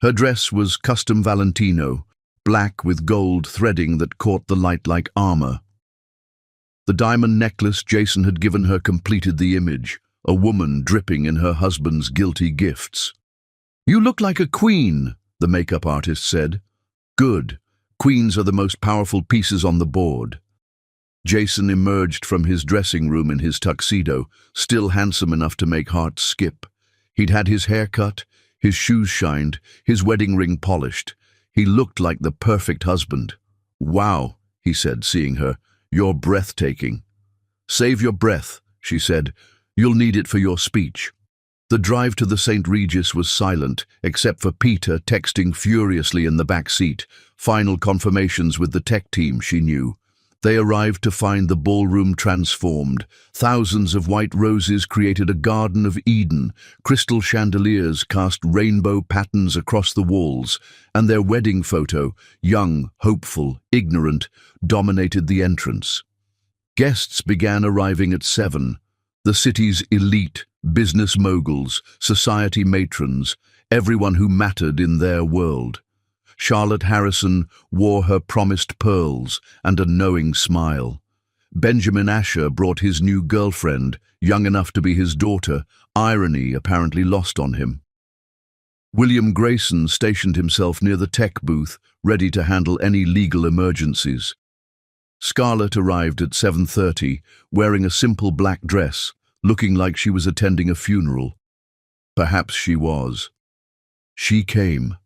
Her dress was custom Valentino, black with gold threading that caught the light like armor. The diamond necklace Jason had given her completed the image, a woman dripping in her husband's guilty gifts. "You look like a queen," the makeup artist said. "Good. Queens are the most powerful pieces on the board." Jason emerged from his dressing room in his tuxedo, still handsome enough to make hearts skip. He'd had his hair cut, his shoes shined, his wedding ring polished. He looked like the perfect husband. "Wow," he said, seeing her. "You're breathtaking." "Save your breath," she said. "You'll need it for your speech." The drive to the St. Regis was silent, except for Peter texting furiously in the back seat. Final confirmations with the tech team, she knew. They arrived to find the ballroom transformed. Thousands of white roses created a Garden of Eden. Crystal chandeliers cast rainbow patterns across the walls, and their wedding photo, young, hopeful, ignorant, dominated the entrance. Guests began arriving at 7. The city's elite, business moguls, society matrons, everyone who mattered in their world. Charlotte Harrison wore her promised pearls and a knowing smile. Benjamin Asher brought his new girlfriend, young enough to be his daughter, irony apparently lost on him. William Grayson stationed himself near the tech booth, ready to handle any legal emergencies. Scarlett arrived at 7:30, wearing a simple black dress, looking like she was attending a funeral. Perhaps she was. She came,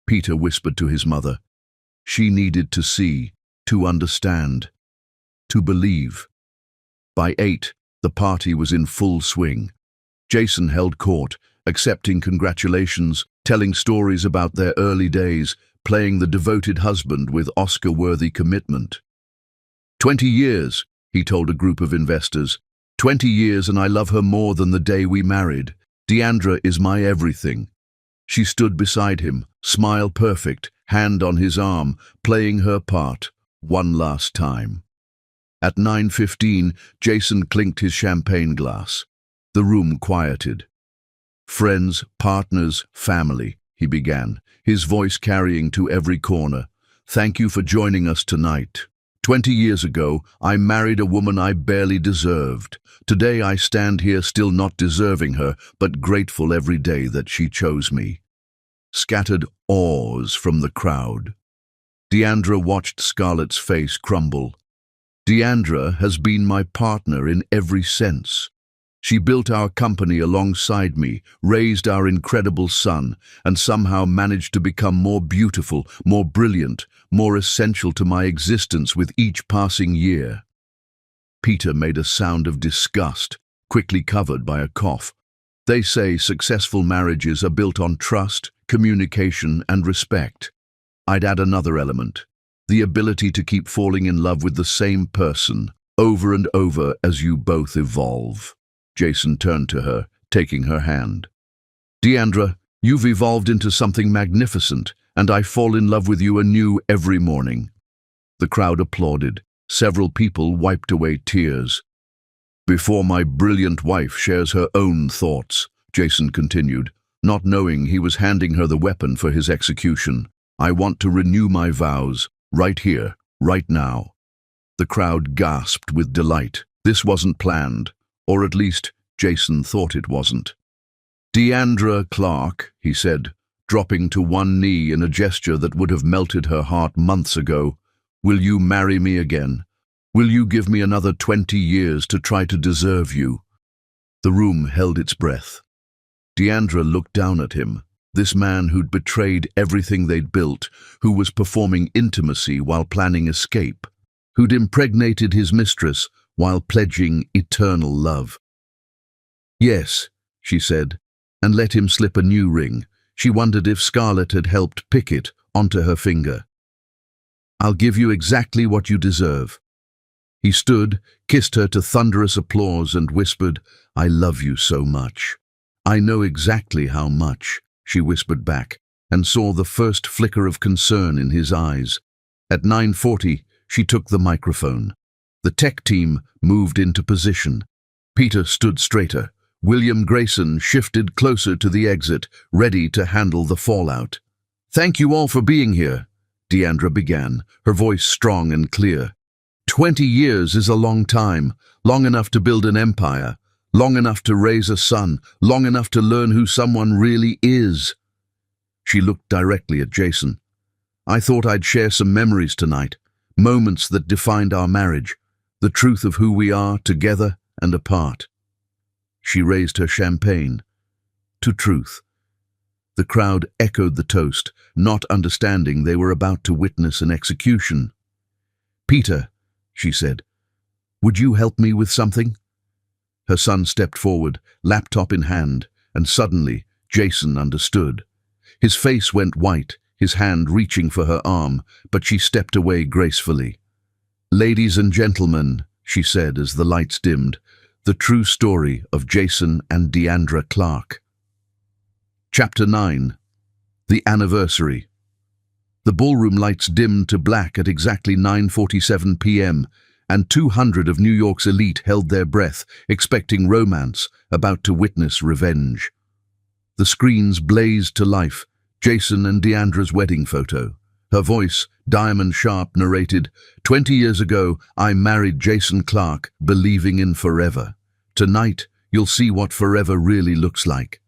Peter whispered to his mother. She needed to see, to understand, to believe. By 8, the party was in full swing. Jason held court, accepting congratulations, telling stories about their early days, playing the devoted husband with Oscar-worthy commitment. 20 years, he told a group of investors. 20 years and I love her more than the day we married. Deandra is my everything. She stood beside him, smile perfect, hand on his arm, playing her part, one last time. At 9:15, Jason clinked his champagne glass. The room quieted. "Friends, partners, family," he began, his voice carrying to every corner. "Thank you for joining us tonight. 20 years ago, I married a woman I barely deserved. Today I stand here still not deserving her, but grateful every day that she chose me." Scattered awes from the crowd. Deandra watched Scarlett's face crumble. "Deandra has been my partner in every sense. She built our company alongside me, raised our incredible son, and somehow managed to become more beautiful, more brilliant, more essential to my existence with each passing year." Peter made a sound of disgust, quickly covered by a cough. "They say successful marriages are built on trust, communication, and respect. I'd add another element, the ability to keep falling in love with the same person, over and over as you both evolve." Jason turned to her, taking her hand. "Deandra, you've evolved into something magnificent, and I fall in love with you anew every morning." The crowd applauded. Several people wiped away tears. "Before my brilliant wife shares her own thoughts," Jason continued, not knowing he was handing her the weapon for his execution, "I want to renew my vows, right here, right now." The crowd gasped with delight. This wasn't planned, or at least Jason thought it wasn't. "Deandra Clark," he said, dropping to one knee in a gesture that would have melted her heart months ago, "will you marry me again? Will you give me another 20 years to try to deserve you?" The room held its breath. Deandra looked down at him, this man who'd betrayed everything they'd built, who was performing intimacy while planning escape, who'd impregnated his mistress while pledging eternal love. "Yes," she said, and let him slip a new ring. She wondered if Scarlett had helped pick it onto her finger. "I'll give you exactly what you deserve." He stood, kissed her to thunderous applause, and whispered, "I love you so much." "I know exactly how much," she whispered back, and saw the first flicker of concern in his eyes. At 9:40, she took the microphone. The tech team moved into position. Peter stood straighter. William Grayson shifted closer to the exit, ready to handle the fallout. "Thank you all for being here," Deandra began, her voice strong and clear. 20 years is a long time, long enough to build an empire, long enough to raise a son, long enough to learn who someone really is. She looked directly at Jason. "I thought I'd share some memories tonight, moments that defined our marriage, the truth of who we are together and apart." She raised her champagne. "To truth." The crowd echoed the toast, not understanding they were about to witness an execution. "Peter," she said, "would you help me with something?" Her son stepped forward, laptop in hand, and suddenly Jason understood. His face went white, his hand reaching for her arm, but she stepped away gracefully. "Ladies and gentlemen," she said as the lights dimmed, "the true story of Jason and Deandra Clark." Chapter 9. The Anniversary. The ballroom lights dimmed to black at exactly 9:47 p.m., and 200 of New York's elite held their breath, expecting romance, about to witness revenge. The screens blazed to life, Jason and Deandra's wedding photo. Her voice, diamond-sharp, narrated, "20 years ago, I married Jason Clark, believing in forever. Tonight, you'll see what forever really looks like."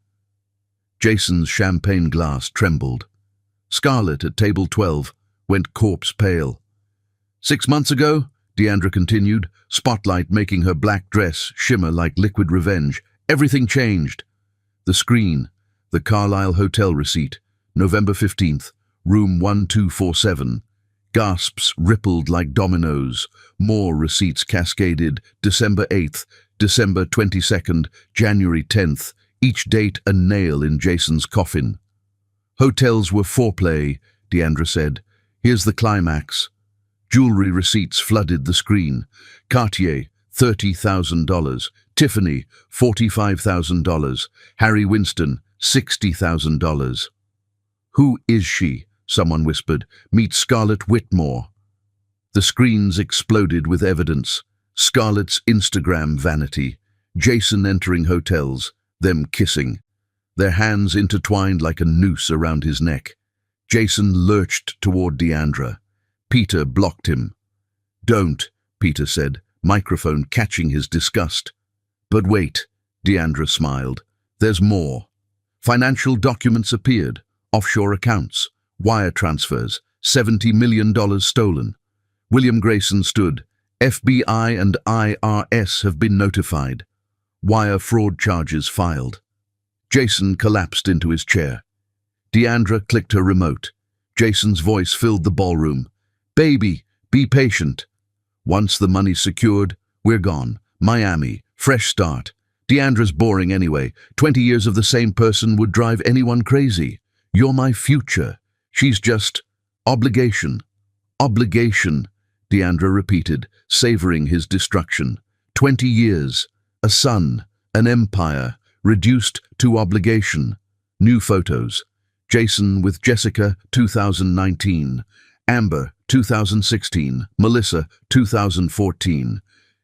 Jason's champagne glass trembled. Scarlett at table 12 went corpse pale. "6 months ago," Deandra continued, spotlight making her black dress shimmer like liquid revenge, "everything changed." The screen, the Carlisle Hotel receipt, November 15th, room 1247. Gasps rippled like dominoes. More receipts cascaded, December 8th, December 22nd, January 10th, each date a nail in Jason's coffin. "Hotels were foreplay," Deandra said. "Here's the climax." Jewelry receipts flooded the screen. Cartier, $30,000. Tiffany, $45,000. Harry Winston, $60,000. "Who is she?" someone whispered. "Meet Scarlett Whitmore." The screens exploded with evidence. Scarlett's Instagram vanity. Jason entering hotels, them kissing. Their hands intertwined like a noose around his neck. Jason lurched toward Deandra. Peter blocked him. "Don't," Peter said, microphone catching his disgust. "But wait," Deandra smiled. "There's more." Financial documents appeared. Offshore accounts. Wire transfers. $70 million stolen. William Grayson stood. "FBI and IRS have been notified. Wire fraud charges filed." Jason collapsed into his chair. Deandra clicked her remote. Jason's voice filled the ballroom. "Baby, be patient. Once the money's secured, we're gone. Miami, fresh start. Deandra's boring anyway. 20 years of the same person would drive anyone crazy. You're my future. She's just obligation." "Obligation," Deandra repeated, savoring his destruction. 20 years, a son, an empire, reduced to obligation. New photos. Jason with Jessica, 2019. Amber, 2016. Melissa, 2014.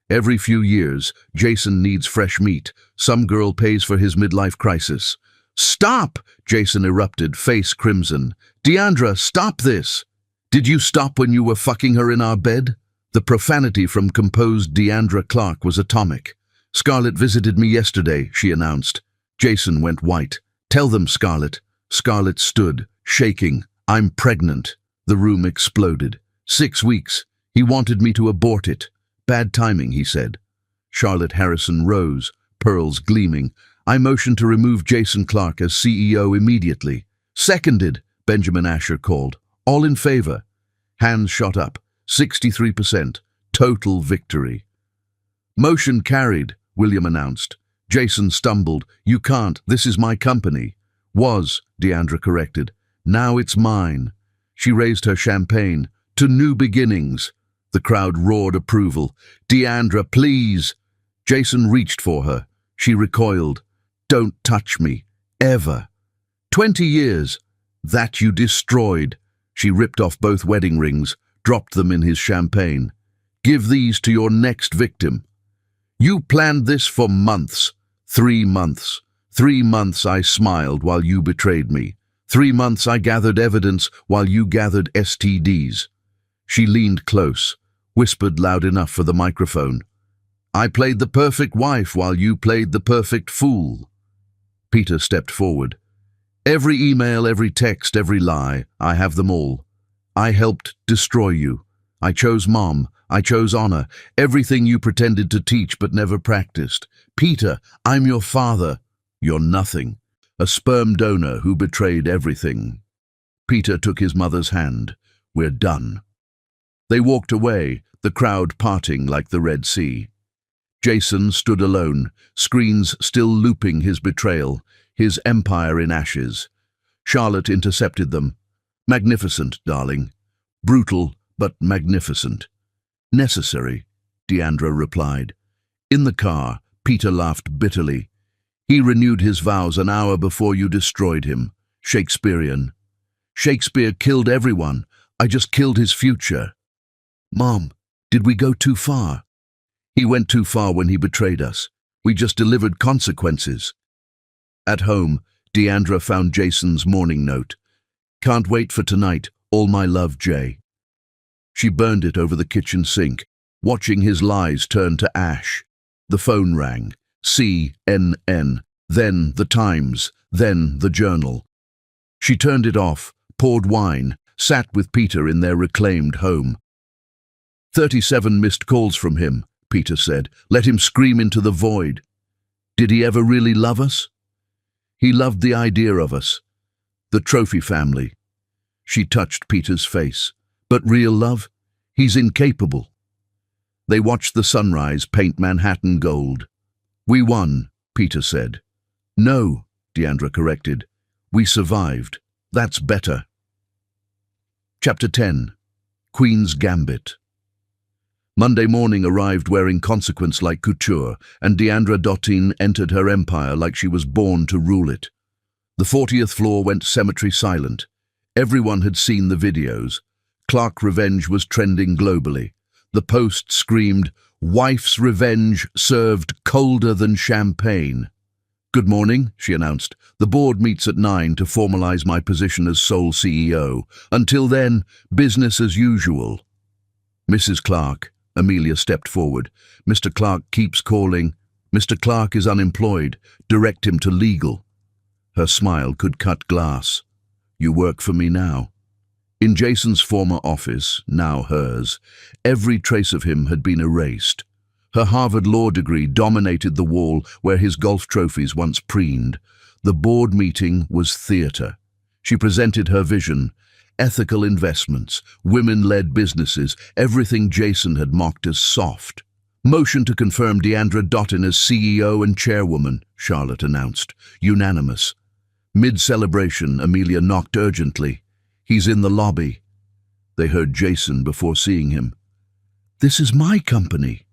Every few years, Jason needs fresh meat. Some girl pays for his midlife crisis. "Stop!" Jason erupted, face crimson. "Deandra, stop this! Did you stop when you were fucking her in our bed?" The profanity from composed Deandra Clark was atomic. "Scarlett visited me yesterday," she announced. Jason went white. "Tell them, Scarlett." Scarlett stood, shaking. "I'm pregnant." The room exploded. 6 weeks. He wanted me to abort it. "Bad timing," he said. Charlotte Harrison rose, pearls gleaming. "I motioned to remove Jason Clark as CEO immediately." "Seconded," Benjamin Asher called. "All in favor." Hands shot up. 63%. Total victory. "Motion carried," William announced. Jason stumbled. "You can't. This is my company." "Was," Deandra corrected. "Now it's mine." She raised her champagne. "To new beginnings." The crowd roared approval. "Deandra, please." Jason reached for her. She recoiled. "Don't touch me. Ever." 20 years. That you destroyed." She ripped off both wedding rings, dropped them in his champagne. "Give these to your next victim." "You planned this for months." 3 months. 3 months I smiled while you betrayed me. 3 months I gathered evidence while you gathered STDs. She leaned close, whispered loud enough for the microphone. "I played the perfect wife while you played the perfect fool." Peter stepped forward. "Every email, every text, every lie, I have them all. I helped destroy you. I chose mom. I chose honor. Everything you pretended to teach but never practiced. Peter, I'm your father. You're nothing. A sperm donor who betrayed everything." Peter took his mother's hand. "We're done." They walked away, the crowd parting like the Red Sea. Jason stood alone, screens still looping his betrayal, his empire in ashes. Charlotte intercepted them. "Magnificent, darling. Brutal, but magnificent." "Necessary," Deandra replied. In the car, Peter laughed bitterly. "He renewed his vows an hour before you destroyed him. Shakespearean. Shakespeare killed everyone. I just killed his future." "Mom, did we go too far?" "He went too far when he betrayed us. We just delivered consequences." At home, Deandra found Jason's morning note. "Can't wait for tonight. All my love, Jay." She burned it over the kitchen sink, watching his lies turn to ash. The phone rang. CNN, then the Times, then the Journal. She turned it off, poured wine, sat with Peter in their reclaimed home. 37 missed calls from him, Peter said. Let him scream into the void. Did he ever really love us? He loved the idea of us. The trophy family. She touched Peter's face. But real love? He's incapable. They watched the sunrise paint Manhattan gold. "We won," Peter said. "No," Deandra corrected. "We survived. That's better." Chapter 10. Queen's Gambit. Monday morning arrived wearing consequence like couture, and Deandra Dottin entered her empire like she was born to rule it. The 40th floor went cemetery silent. Everyone had seen the videos. Clark revenge was trending globally. The Post screamed, "Wife's revenge served colder than champagne." "Good morning," she announced. "The board meets at 9 to formalize my position as sole CEO. Until then, business as usual." "Mrs. Clark," Amelia stepped forward. "Mr. Clark keeps calling. Mr. Clark is unemployed. Direct him to legal." Her smile could cut glass. "You work for me now." In Jason's former office, now hers, every trace of him had been erased. Her Harvard law degree dominated the wall where his golf trophies once preened. The board meeting was theater. She presented her vision: ethical investments, women-led businesses, everything Jason had mocked as soft. "Motion to confirm Deandra Dottin as CEO and chairwoman," Charlotte announced. Unanimous. Mid-celebration, Amelia knocked urgently. "He's in the lobby." They heard Jason before seeing him. "This is my company."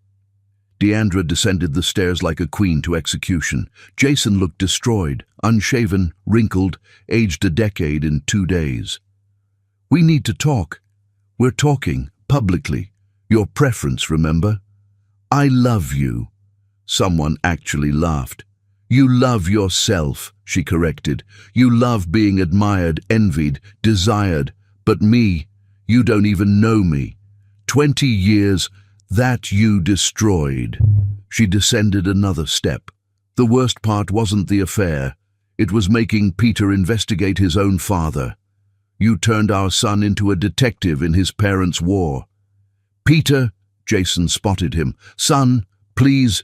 Deandra descended the stairs like a queen to execution. Jason looked destroyed, unshaven, wrinkled, aged a decade in 2 days. "We need to talk. We're talking, publicly. Your preference, remember? I love you." Someone actually laughed. "You love yourself," she corrected. "You love being admired, envied, desired. But me, you don't even know me. 20 years, that you destroyed." She descended another step. The worst part wasn't the affair. It was making Peter investigate his own father. "You turned our son into a detective in his parents' war." "Peter," Jason spotted him. "Son, please."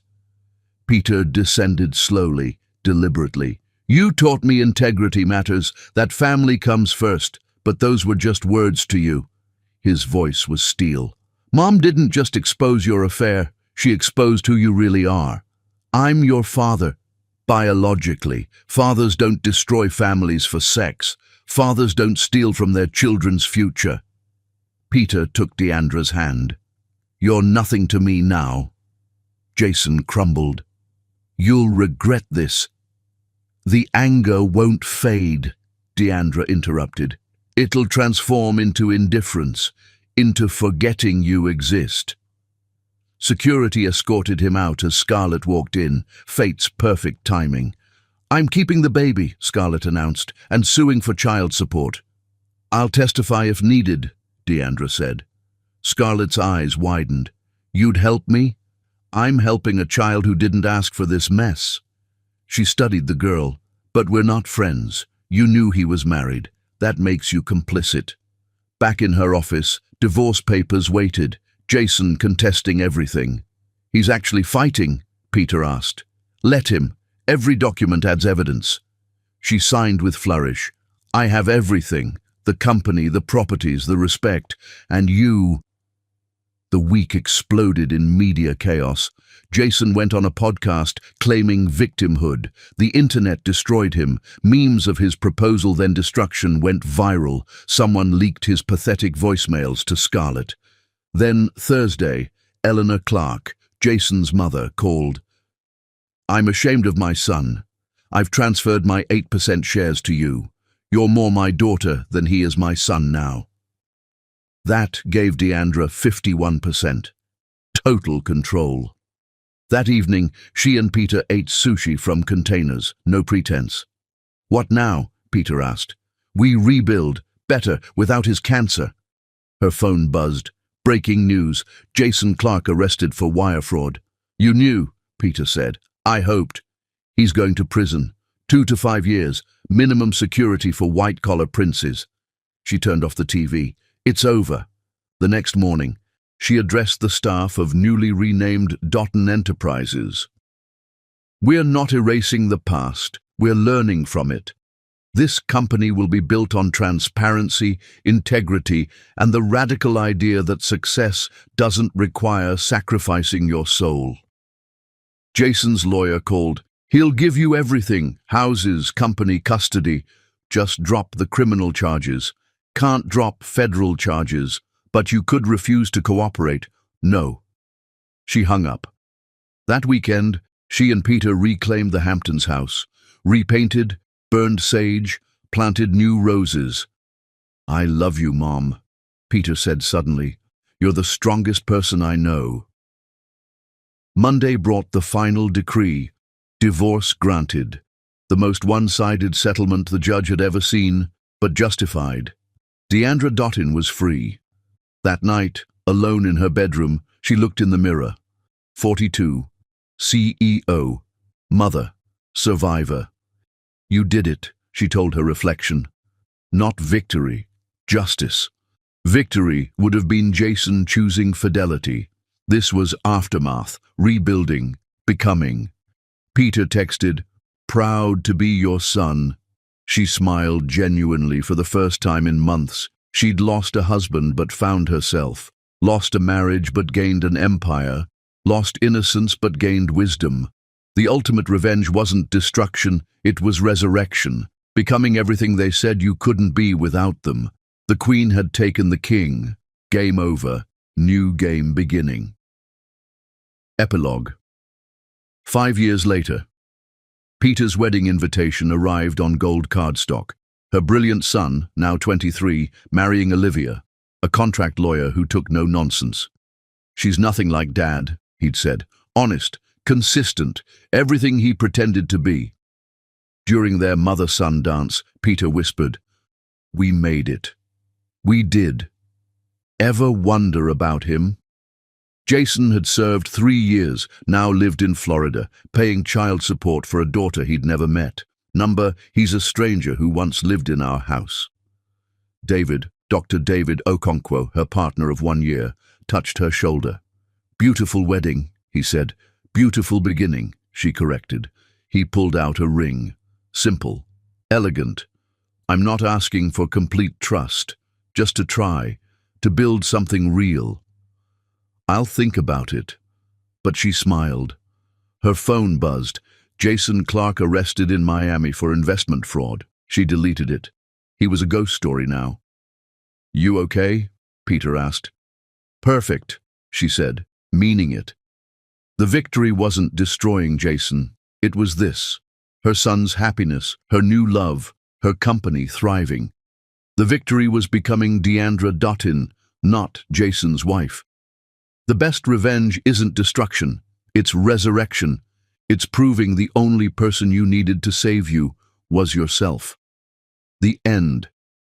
Peter descended slowly, deliberately. "You taught me integrity matters, that family comes first, but those were just words to you." His voice was steel. "Mom didn't just expose your affair, she exposed who you really are. I'm your father, biologically. Fathers don't destroy families for sex. Fathers don't steal from their children's future." Peter took Deandra's hand. "You're nothing to me now." Jason crumbled. "You'll regret this." "The anger won't fade," Deandra interrupted. "It'll transform into indifference, into forgetting you exist." Security escorted him out as Scarlett walked in, fate's perfect timing. "I'm keeping the baby," Scarlett announced, "and suing for child support." "I'll testify if needed," Deandra said. Scarlett's eyes widened. "You'd help me? I'm helping a child who didn't ask for this mess." She studied the girl. "But we're not friends. You knew he was married. That makes you complicit." Back in her office, divorce papers waited, Jason contesting everything. "He's actually fighting?" Peter asked. "Let him. Every document adds evidence." She signed with flourish. "I have everything. The company, the properties, the respect. And you—" The week exploded in media chaos. Jason went on a podcast claiming victimhood. The internet destroyed him. Memes of his proposal then destruction went viral. Someone leaked his pathetic voicemails to Scarlett. Then, Thursday, Eleanor Clark, Jason's mother, called. "I'm ashamed of my son. I've transferred my 8% shares to you. You're more my daughter than he is my son now." That gave Deandra 51%. Total control. That evening, she and Peter ate sushi from containers, no pretense. "What now?" Peter asked. "We rebuild, better, without his cancer." Her phone buzzed. "Breaking news. Jason Clark arrested for wire fraud." "You knew," Peter said. "I hoped." "He's going to prison. 2 to 5 years. Minimum security for white-collar princes." She turned off the TV. "It's over." The next morning, she addressed the staff of newly renamed Dotton Enterprises. "We're not erasing the past. We're learning from it. This company will be built on transparency, integrity, and the radical idea that success doesn't require sacrificing your soul." Jason's lawyer called. "He'll give you everything, houses, company, custody. Just drop the criminal charges. Can't drop federal charges, but you could refuse to cooperate." "No." She hung up. That weekend, she and Peter reclaimed the Hamptons house, repainted, burned sage, planted new roses. "I love you, Mom," Peter said suddenly. "You're the strongest person I know." Monday brought the final decree. Divorce granted. The most one-sided settlement the judge had ever seen, but justified. Deandra Dottin was free. That night, alone in her bedroom, she looked in the mirror. 42. CEO. Mother. Survivor. "You did it," she told her reflection. "Not victory. Justice." Victory would have been Jason choosing fidelity. This was aftermath, rebuilding, becoming. Peter texted, "Proud to be your son." She smiled genuinely for the first time in months. She'd lost a husband but found herself, lost a marriage but gained an empire, lost innocence but gained wisdom. The ultimate revenge wasn't destruction, it was resurrection, becoming everything they said you couldn't be without them. The Queen had taken the king. Game over, new game beginning. Epilogue. 5 years later, Peter's wedding invitation arrived on gold cardstock. Her brilliant son, now 23, marrying Olivia, a contract lawyer who took no nonsense. "She's nothing like Dad," he'd said. "Honest, consistent, everything he pretended to be." During their mother-son dance, Peter whispered, "We made it. We did. Ever wonder about him?" Jason had served 3 years, now lived in Florida, paying child support for a daughter he'd never met. Number, he's a stranger who once lived in our house. David, Dr. David Okonkwo, her partner of 1 year, touched her shoulder. "Beautiful wedding," he said. "Beautiful beginning," she corrected. He pulled out a ring. "Simple, elegant. I'm not asking for complete trust, just to try, to build something real." "I'll think about it." But she smiled. Her phone buzzed. "Jason Clark arrested in Miami for investment fraud." She deleted it. He was a ghost story now. "You okay?" Peter asked. "Perfect," she said, meaning it. The victory wasn't destroying Jason. It was this: her son's happiness, her new love, her company thriving. The victory was becoming Deandra Dottin, not Jason's wife. The best revenge isn't destruction, it's resurrection. It's proving the only person you needed to save you was yourself. The end.